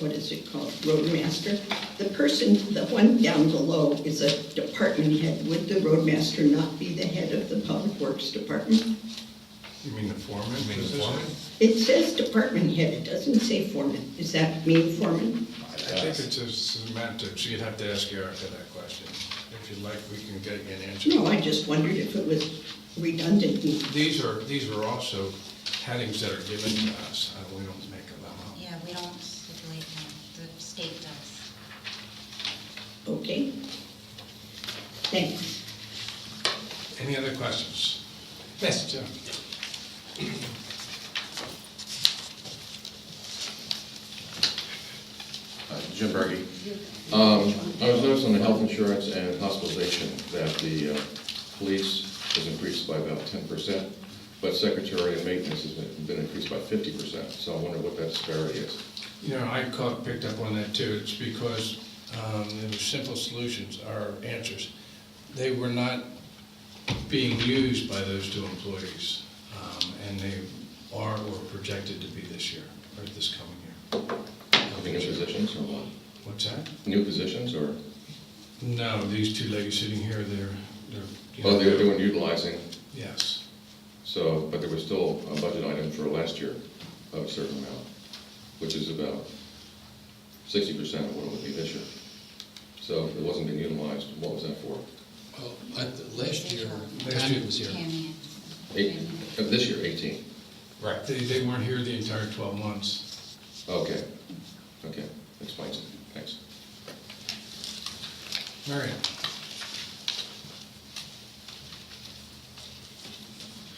what is it called, roadmaster, the person, the one down below is a department head. Would the roadmaster not be the head of the public works department? you mean the foreman? You mean the position? foreman? It says department head, it doesn't say foreman. Does that mean foreman? I think it's a semantics, you'd have to ask Erica that question. If you'd like, we can get you an answer. No, I just wondered if it was redundant. These are also headings that are given to us, we don't make them up. Yeah, we don't stipulate them, the state does. Okay. Thanks. Any other questions? Yes, Jim. Jim Berge. I was noticing on the health insurance and hospitalization that the police has increased by about 10%, but secretary and maintenance has been increased by 50%. So I wonder what that disparity is. You know, I picked up on that too. It's because there were simple solutions, or answers. They were not being used by those two employees, and they are or projected to be this year, or this coming year. New positions or what? What's that? New positions or? No, these two ladies sitting here, they're. Oh, they weren't utilizing? Yes. So, but there was still a budget item for last year of a certain amount, which is about 60% of what it would be this year. So if it wasn't being utilized, what was that for? Well, last year, Tammy was here. This year, 18. Right. They weren't here the entire 12 months. Okay, okay, explains it, thanks. Marion?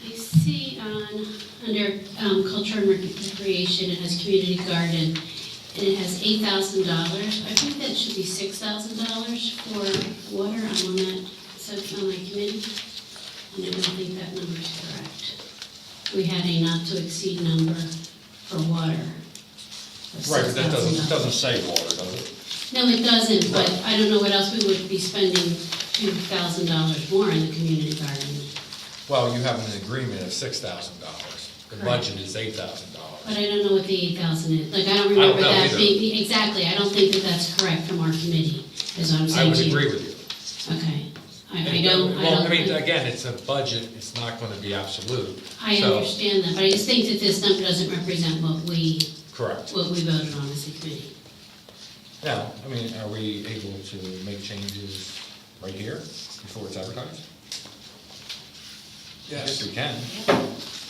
I see under culture and recreation, it has community garden, and it has $8,000. I think that should be $6,000 for water. I'm on that, on my committee, and I don't think that number is correct. We had a not to exceed number for water. of Right, but that $6,000. doesn't say water, does it? No, it doesn't, but I don't know what else we would be spending $2,000 more in the community garden. Well, you have an agreement of $6,000. The Correct. budget is $8,000. But I don't know what the 8,000 is, like, I don't I don't remember know that either. being, exactly, I don't think that that's correct from our committee, is what I'm I saying would to you. agree with you. Okay, I don't. Well, I mean, again, it's a budget, it's not gonna be absolute. I So- understand that, but I just think that this number doesn't represent what we Correct. voted on as a committee. Now, I mean, are we able to make changes right here before it's advertised? I guess we can.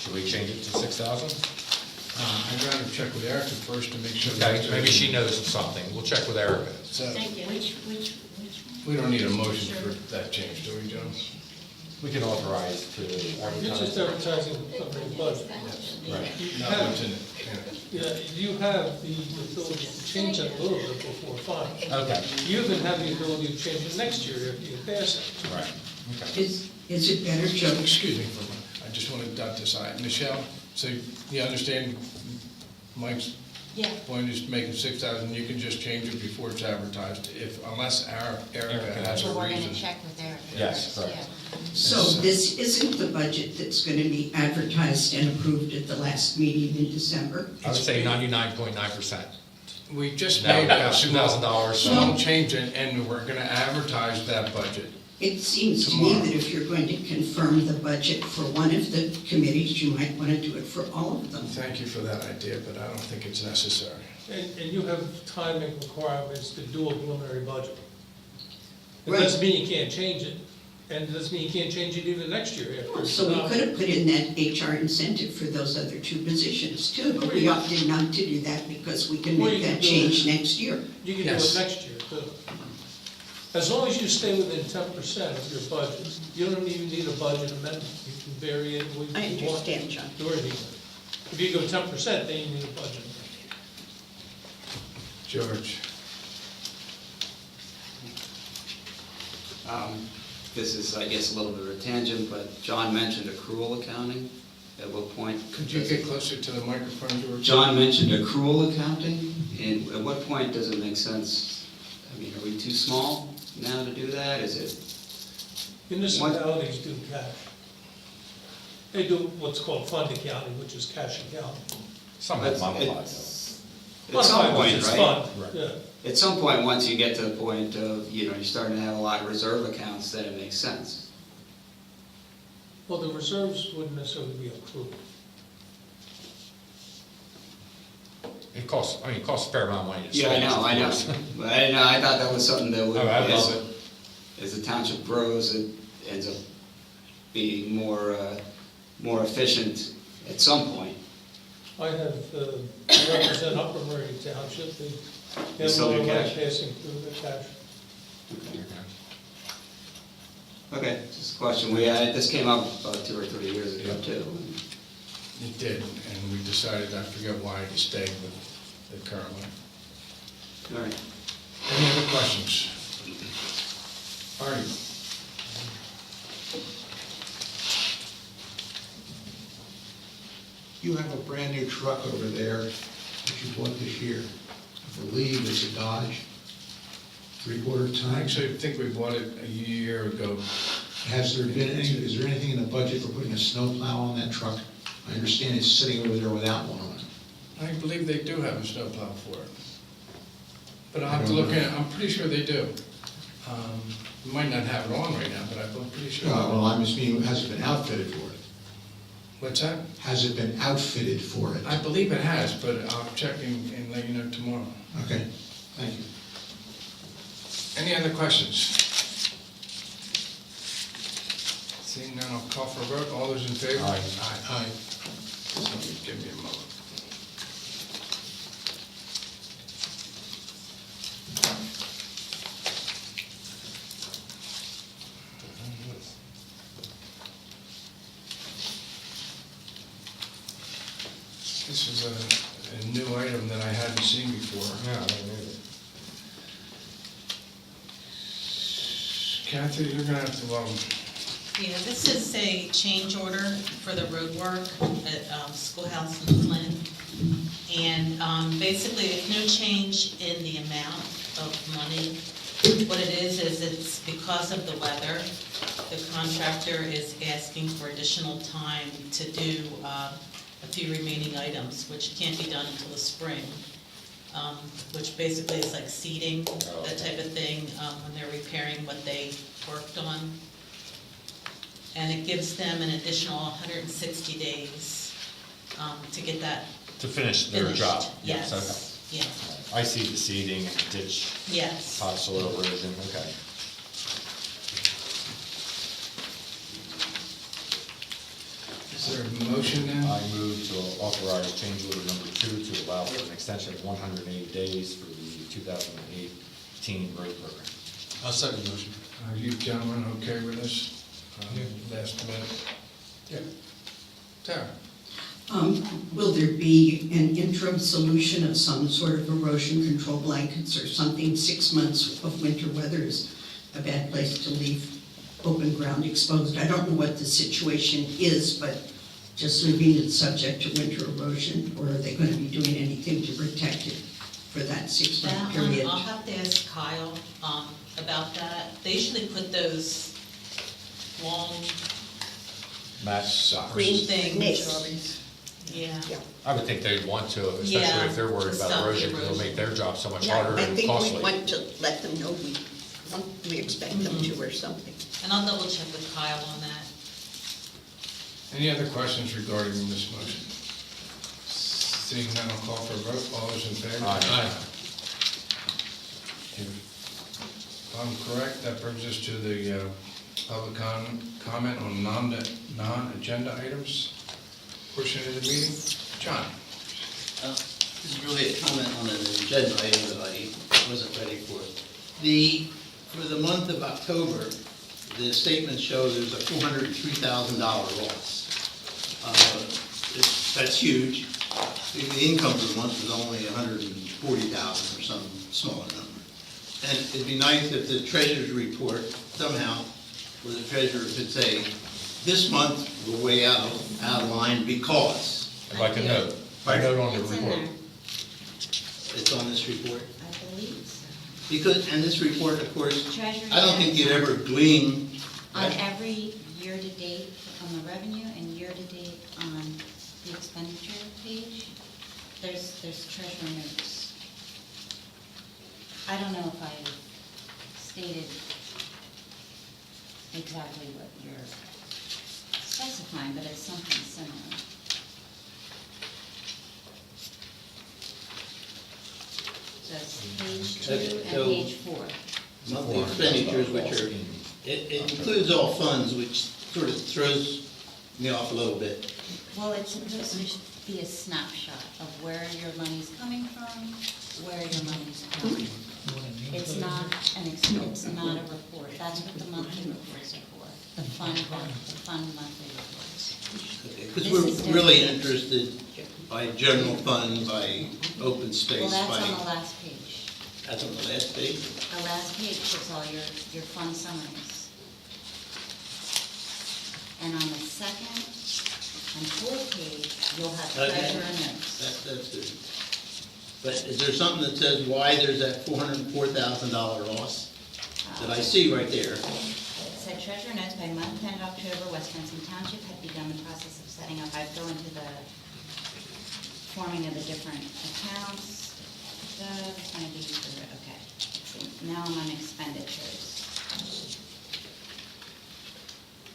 Should we change it to 6,000? I'd rather check with Erica first to make sure. Okay, maybe she knows of something. We'll check with Erica. Thank you. We don't need a motion for that change, do we, Joe? We can authorize to You're just advertise. advertising the budget. Right. You Not have- what's in it. Yeah, you have the ability to change that a little bit before final. Okay. You even have the ability to change it next year if you pass it. Right, okay. Is it better, Joe? Excuse me for a minute, I just want to dot this I. Michelle, so you understand Mike's Yeah. point is making 6,000, you can just change it before it's advertised, unless Erica has a So we're reason. gonna check with Erica. Yes, correct. Yeah. So this isn't the budget that's going to be advertised and approved at the last meeting in December? I would say 99.9%. We just No, made no, a $2,000. small change, and we're going to advertise that budget It seems to me that if you're going to confirm the budget for one of the committees, you might want to do it for all of them. Thank you for that idea, but I don't think it's necessary. And you have timing requirements to do a preliminary budget. It Right. doesn't mean you can't change it, and it doesn't mean you can't change it even next year after. So we could have put in that HR incentive for those other two positions too, but we opted not to do that because we can Well, make you that can do change it. next year. You can do it next year, too. As long as you stay within 10% of your budget, you don't even need a budget amendment. You can vary it. I understand, John. If you go 10%, then you need a budget amendment. George? This is, I guess, a little bit of a tangent, but John mentioned accrual accounting. At what point? Could you get closer to the microphone, George? John mentioned accrual accounting, and at what point does it make sense? I mean, are we too small now to do that? Is it? Municipalities do cash. They do what's called fund accounting, which is cash accounting. Some At modified, at some point, It's right? fun, Right. yeah. At some point, once you get to the point of, you're starting to have a lot of reserve accounts, then it makes sense. Well, the reserves wouldn't necessarily be accrued. It costs a fair amount of money to Yeah, I know. But I didn't know, I thought that was something that would, Oh, I love it. as the township grows, it ends up being more efficient at some point. I have, I represent Upper Meridian Township, they have a still lot do of money cash? passing through the cash. Okay, just a question. This came up about 2 or 3 years ago, too. It did, and we decided, I forget why, to stay with the current one. All right. Any other questions? Artie? You have a brand-new truck over there that you bought this year. I believe it's a Dodge, 3/4 ton. I actually think we bought it a year ago. Is there anything in the budget for putting a snowplow on that truck? I understand it's sitting over there without one on it. I believe they do have a snowplow for it. But I'll have to look at it, I'm pretty sure they do. We might not have it on right now, but I'm pretty sure. Well, I'm just meaning, has it been outfitted for it? What's that? Has it been outfitted for it? I believe it has, but I'll check and let you know tomorrow. Okay, thank you. Any other questions? Seeing none, I'll call for a vote. All those in favor? Aye. Aye. Somebody give me a moment. This is a new item that I hadn't seen before. Yeah, I don't need it. Kathy, you're gonna have to, Yeah, this is a change order for the road work at Schoolhouse in Flint. And basically, there's no change in the amount of money. What it is it's because of the weather. The contractor is asking for additional time to do a few remaining items, which can't be done until the spring. Which basically is like seeding, that type of thing, when they're repairing what they worked on. And it gives them an additional 160 days to get that To finish their finished. job? Yes, Okay. yes, I see the seeding and the ditch, yes. topsoil erosion, okay. is there a motion now? I move to authorize change order number 2 to allow for an extension of 180 days for the 2018 road program. I'll second the motion. Are you gentlemen okay with this? Last minute? Yeah. Tara? Will there be an interim solution of some sort of erosion control blankets or something? 6 months of winter weather is a bad place to leave open ground exposed. I don't know what the situation is, but just leaving it subject to winter erosion, or are they going to be doing anything to protect it for that 6 month That period? one, I'll have to ask Kyle about that. They usually put those long green things. Yeah. I would think they'd want to, Yeah, especially if they're worried to about stop erosion, because it'll erosion. make their job so much Yeah, harder I and think we costly. want to let them know we expect them to or something. And I'll double check with Kyle on that. Any other questions regarding this motion? Seeing none, I'll call for a vote. All those in favor? Aye. If I'm correct, that brings us to the public comment on non-agenda items portion of the meeting. John? This is really a comment on an agenda item that I wasn't ready for. For the month of October, the statements show there's a $403,000 loss. That's huge. The income for the month is only $140,000 or some smaller number. And it'd be nice if the treasurer's report somehow, where the treasurer could say, this month we're way out of line because. I'd like a note. A note on the It's in report. there. It's on this report? I believe so. Because, and this report, of course, Treasury I don't think you'd ever glean. On every year-to-date on the revenue and year-to-date on the expenditure page, there's treasury notes. I don't know if I stated exactly what you're specifying, but it's something similar. So it's page 2 and So- page 4. Monthly expenditures, which are, it includes all funds, which sort of throws me off a little bit. Well, it's supposed to be a snapshot of where your money's coming from, where your money's going. It's not it's not a report. That's what the monthly reports are for, the fund monthly reports. Because This we're is really different. interested by general fund, by open space, Well, by. that's on the last page. That's on the last page? The last page shows all your fund summaries. And on the second and fourth page, you'll have Okay. treasurer notes. That's good. But is there something that says why there's that $404,000 loss that I see right there? It said treasurer notes by month end October, West Benson Township had begun the process of setting up. I'd go into the forming of the different accounts. It's going to be for, okay. Let's see. Now I'm on expenditures.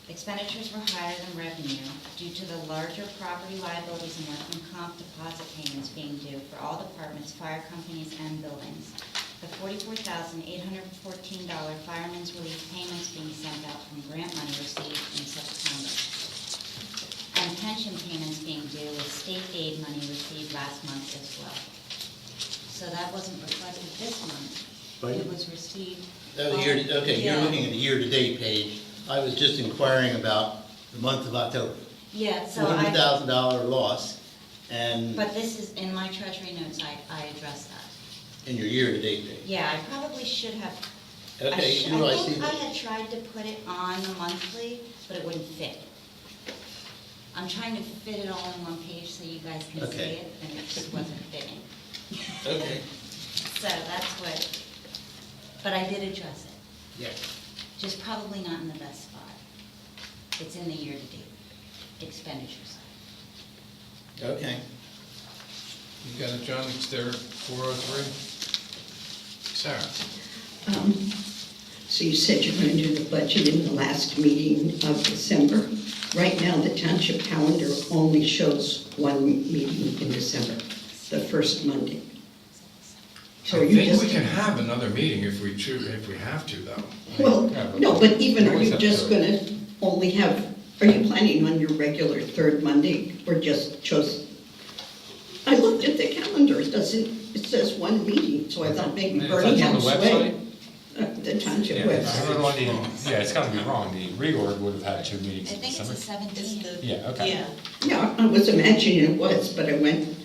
Expenditures were higher than revenue due to the larger property liabilities and workman comp deposit payments being due for all departments, fire companies, and buildings. The $44,814 fireman's relief payments being sent out from grant money received in September. And pension payments being due with state aid money received last month as well. So that wasn't reflected this month. Right. It was received. Oh, okay, you're Yeah. looking at the year-to-date page. I was just inquiring about the month of October. Yeah, so $400,000 loss, and But this is, in my treasury notes, I addressed that. in your year-to-date page. Yeah, I probably should have. Okay, I I see think I that. had tried to put it on the monthly, but it wouldn't fit. I'm trying to fit it all in one page so you guys can see Okay. it, and it just wasn't fitting. Okay. So that's what, but I did address it, Yeah. just probably not in the best spot. It's in the year-to-date expenditure side. Okay. You got it, John? It's there, 403? Sarah? So you said you're going to do the budget in the last meeting of December. Right now, the township calendar only shows one meeting in December, the first Monday. So I you think just, we can have another meeting if we choose, if we have to, though. well, no, but even, are Always you have just to. going to only have, are you planning on your regular third Monday, or just chose? I looked at the calendar, it says one meeting, so I thought maybe It's Bernie on the had sway. website? The township Yeah, website. it's gotta be wrong. The reorg would have had 2 meetings I in think it's December. the 17th. Yeah, okay. Yeah. Yeah, I was imagining it was, but I went,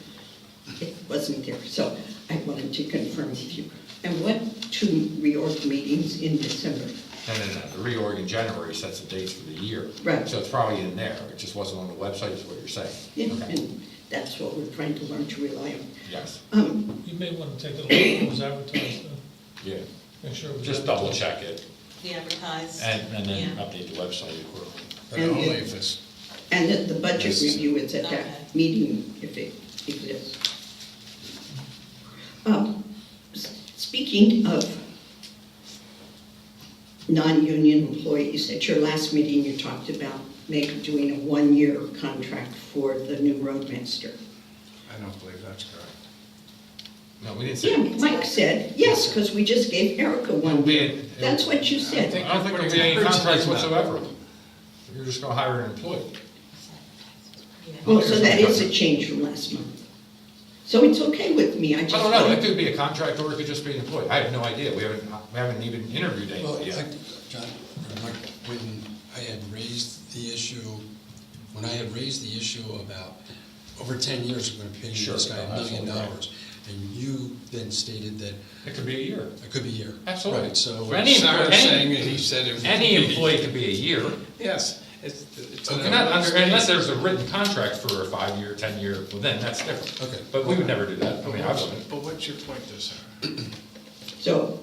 it wasn't there, so I wanted to confirm with you. And what 2 reorg meetings in December? No. The reorg in January sets the dates for the year. Right. So it's probably in there. It just wasn't on the website, is what you're saying. Yeah, Okay. and that's what we're trying to learn to rely on. Yes. You may want to take a look at it was advertised, though. Yeah. Make sure it was Just double check it The advertised. and then Yeah. update the website accordingly. But And only it- if it's, And that the budget Yes. review is at Okay. that meeting, if it exists. Speaking of non-union employees. At your last meeting, you talked about maybe doing a one-year contract for the new roadmaster. I don't believe that's correct. No, we didn't say. Yeah, Mike said, yes, because we just gave Erica 1 year. That's what you said. I don't think there'll be any contracts whatsoever. You're just gonna hire an employee. Well, so that is a change from last month. So it's okay with me, I just. I don't know, it could be a contract or it could just be an employee. I have no idea. We haven't even interviewed Well, anybody yet. John, or Mike, when I had raised the issue, about over 10 years, we're gonna pay Sure, this guy $1 million. absolutely. And you then stated that. It could be a year. It could be a year. Absolutely. Right, so. For any Sarah's saying employee, that he said it was. any employee could be a year. Yes. It's So unless there's a written contract for a 5-year, 10-year, well then that's different. Okay. But we would never do that. I mean, I wouldn't. But what's your point there, Sarah? So,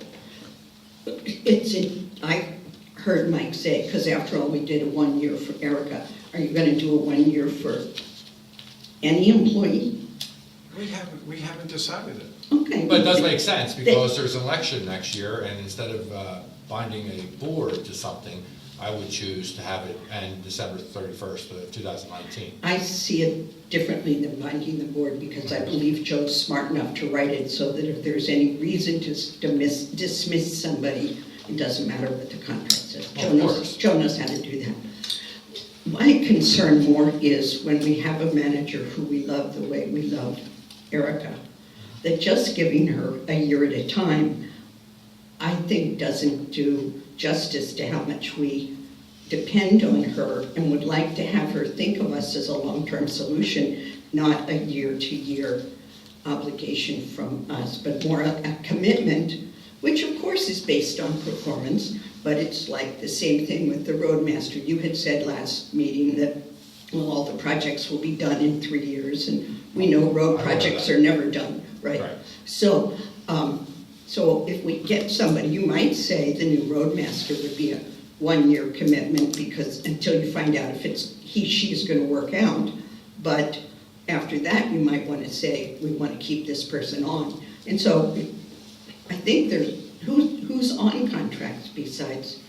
I heard Mike say, because after all, we did a 1 year for Erica. Are you gonna do a 1 year for any employee? We haven't decided it. Okay. But it does make sense because there's an election next year and instead of binding a board to something, I would choose to have it end December 31st of 2019. I see it differently than binding the board because I believe Joe's smart enough to write it so that if there's any reason to dismiss somebody, it doesn't matter what the contract says. Joe knows how to do that. My concern more is when we have a manager who we love the way we love Erica, that just giving her a year at a time, I think doesn't do justice to how much we depend on her and would like to have her think of us as a long-term solution, not a year-to-year obligation from us, but more a commitment, which of course is based on performance, but it's like the same thing with the roadmaster. You had said last meeting that, well, all the projects will be done in 3 years, and we know road projects are never done, right? So, so if we get somebody, you might say the new roadmaster would be a 1 year commitment because until you find out if it's she's going to work out. But after that, you might want to say, we want to keep this person on. And so I think there's, who's on contracts besides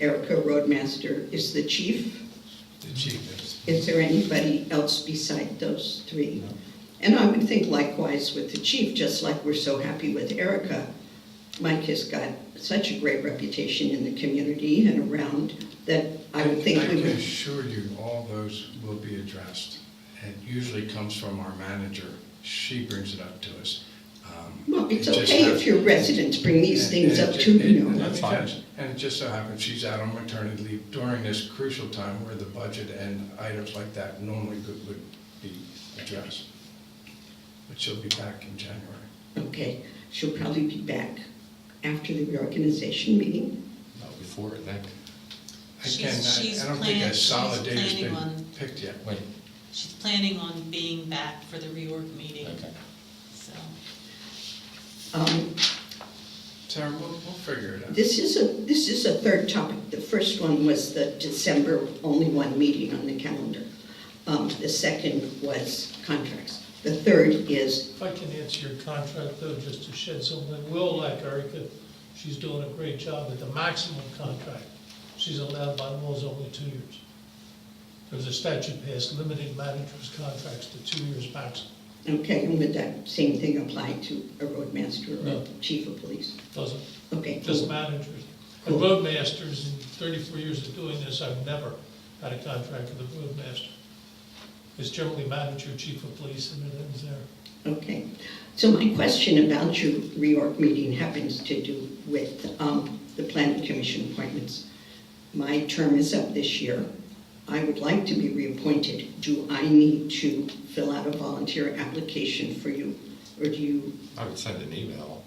Erica Roadmaster? Is the chief? The chief is. Is there anybody else beside those three? No. And I would think likewise with the chief, just like we're so happy with Erica, Mike has got such a great reputation in the community and around that I would think we would. I can assure you, all those will be addressed. It usually comes from our manager. She brings it up to us. Well, it's okay if your residents bring these things up to you. That's fine. And it just so happens she's out on maternity leave during this crucial time where the budget and items like that normally would be addressed. But she'll be back in January. Okay, she'll probably be back after the reorganization meeting. No, before, I think. I don't think a solid date has been picked yet. Wait. She's planning on being back for the reorg meeting. Okay. So. Sarah, we'll figure it out. This is a third topic. The first one was the December only one meeting on the calendar. The second was contracts. The third is. If I can answer your contract though, just to shed some light, we'll like Erica, she's doing a great job, but the maximum contract she's allowed by law is only 2 years. There's a statute passed limiting managers' contracts to 2 years maximum. Okay, and would that same thing apply to a roadmaster or No. a chief of police? Doesn't. Okay. Just cool. managers. And roadmasters, in 34 years of doing this, I've never had a contract with a roadmaster. It's generally manager, chief of police, and it ends there. Okay. So my question about your reorg meeting happens to do with the planning commission appointments. My term is up this year. I would like to be reappointed. Do I need to fill out a volunteer application for you, or do you? I would send an email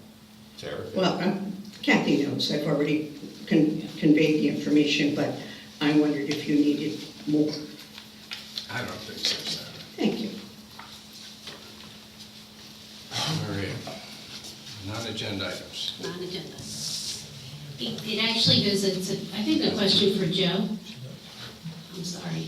to Erica. Well, Kathy knows. I've already conveyed the information, but I wondered if you needed more. I don't think so, Sarah. Thank you. Maria, non-agenda items. Non-agenda. It actually goes, I think a question for Joe. I'm sorry.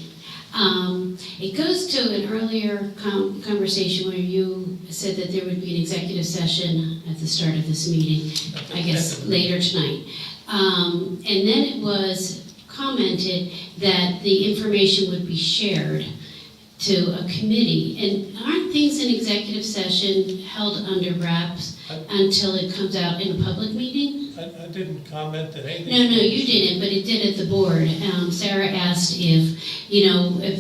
It goes to an earlier conversation where you said that there would be an executive session at the start of this meeting, I guess later tonight. And then it was commented that the information would be shared to a committee. And aren't things in executive session held under wraps until it comes out in a public meeting? I didn't comment that anything. No, you didn't, but it did at the board. Sarah asked if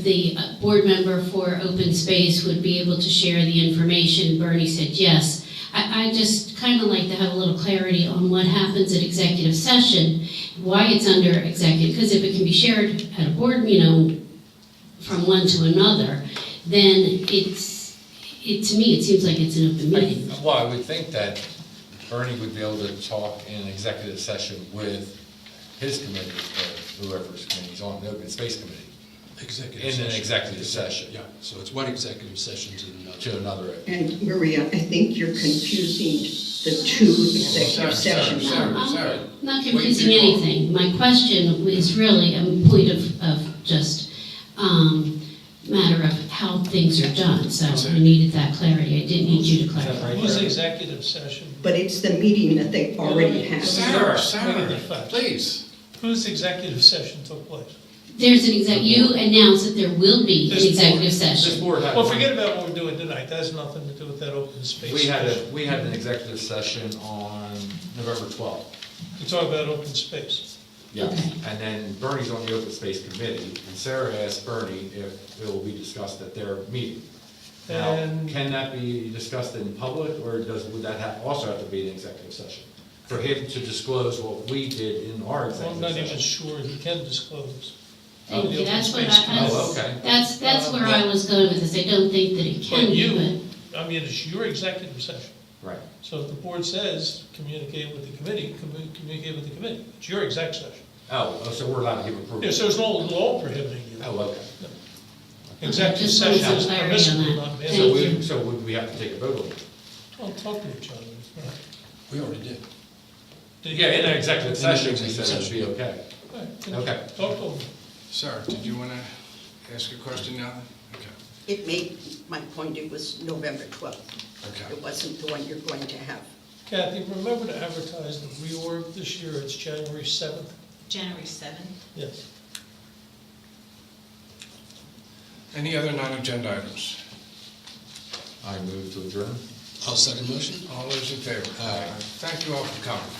the board member for open space would be able to share the information. Bernie said yes. I just kind of like to have a little clarity on what happens at executive session, why it's under executive, because if it can be shared at a board, from one to another, then to me, it seems like it's an open meeting. Well, I would think that Bernie would be able to talk in executive session with his committee, or whoever's committee is on, the open space committee. In an executive session. Yeah, so it's one executive session to another. And Maria, I think you're confusing the two executive sessions. I'm not confusing anything. My question is really a point of just matter of how things are done. So I needed that clarity. I didn't need you to clarify. Who's executive session? But it's the meeting that they already have. Sarah, please. Whose executive session took place? There's you announced that there will be an executive session. Well, forget about what we're doing tonight. That has nothing to do with that open space. We had an executive session on November 12th. To talk about open space. Yeah, and then Bernie's on the open space committee, and Sarah asked Bernie if it will be discussed at their meeting. Now, can that be discussed in public, or would that also have to be an executive session? For him to disclose what we did in our executive session? I'm not even sure he can disclose. Thank you. That's what okay. That's where I was going with this. I don't think that it can be, I mean, it's your executive session. Right. So if the board says communicate with the committee, communicate with the committee. It's your exec session. Oh, so we're allowed to give approval? Yeah, so there's no law prohibiting you. Oh, okay. No. Executive session is permissible, not mandatory. So would we have to take a vote on it? Well, talk to each other. We already did. Yeah, in an executive session, we said it would be okay. Right. Okay. Talk to them. Sarah, did you want to ask a question now? Okay. It made my point, it was November 12th. Okay. It wasn't the one you're going to have. Kathy, remember to advertise the reorg this year. It's January 7th. January 7th? Yes. Any other non-agenda items? I move to adjourn. I'll second motion. All those in favor? Thank you all for coming.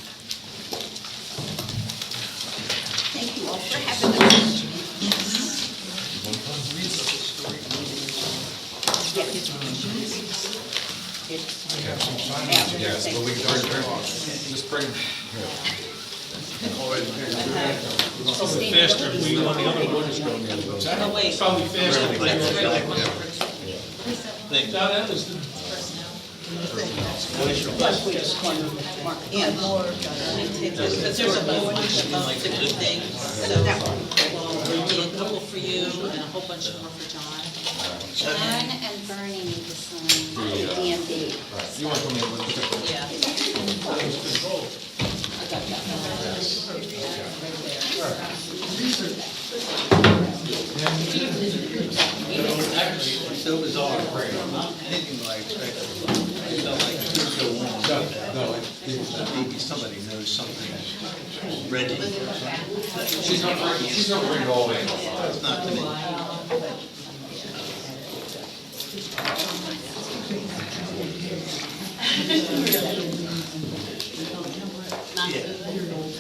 Thank you all for having us. I have some sign-ups. Yes, but we can just bring. It's probably faster if we on the other one. Oh, wait. It's probably faster. That's right. Now, that was the. Because there's a whole bunch of different things, so, we'll do a couple for you and a whole bunch more for John. John and Bernie need to sign the DMV. You want to come in with Yeah. So bizarre, not anything I expected. I felt like it could go on. Maybe somebody knows something ready. She's not bringing it all in. Not to me. Not good.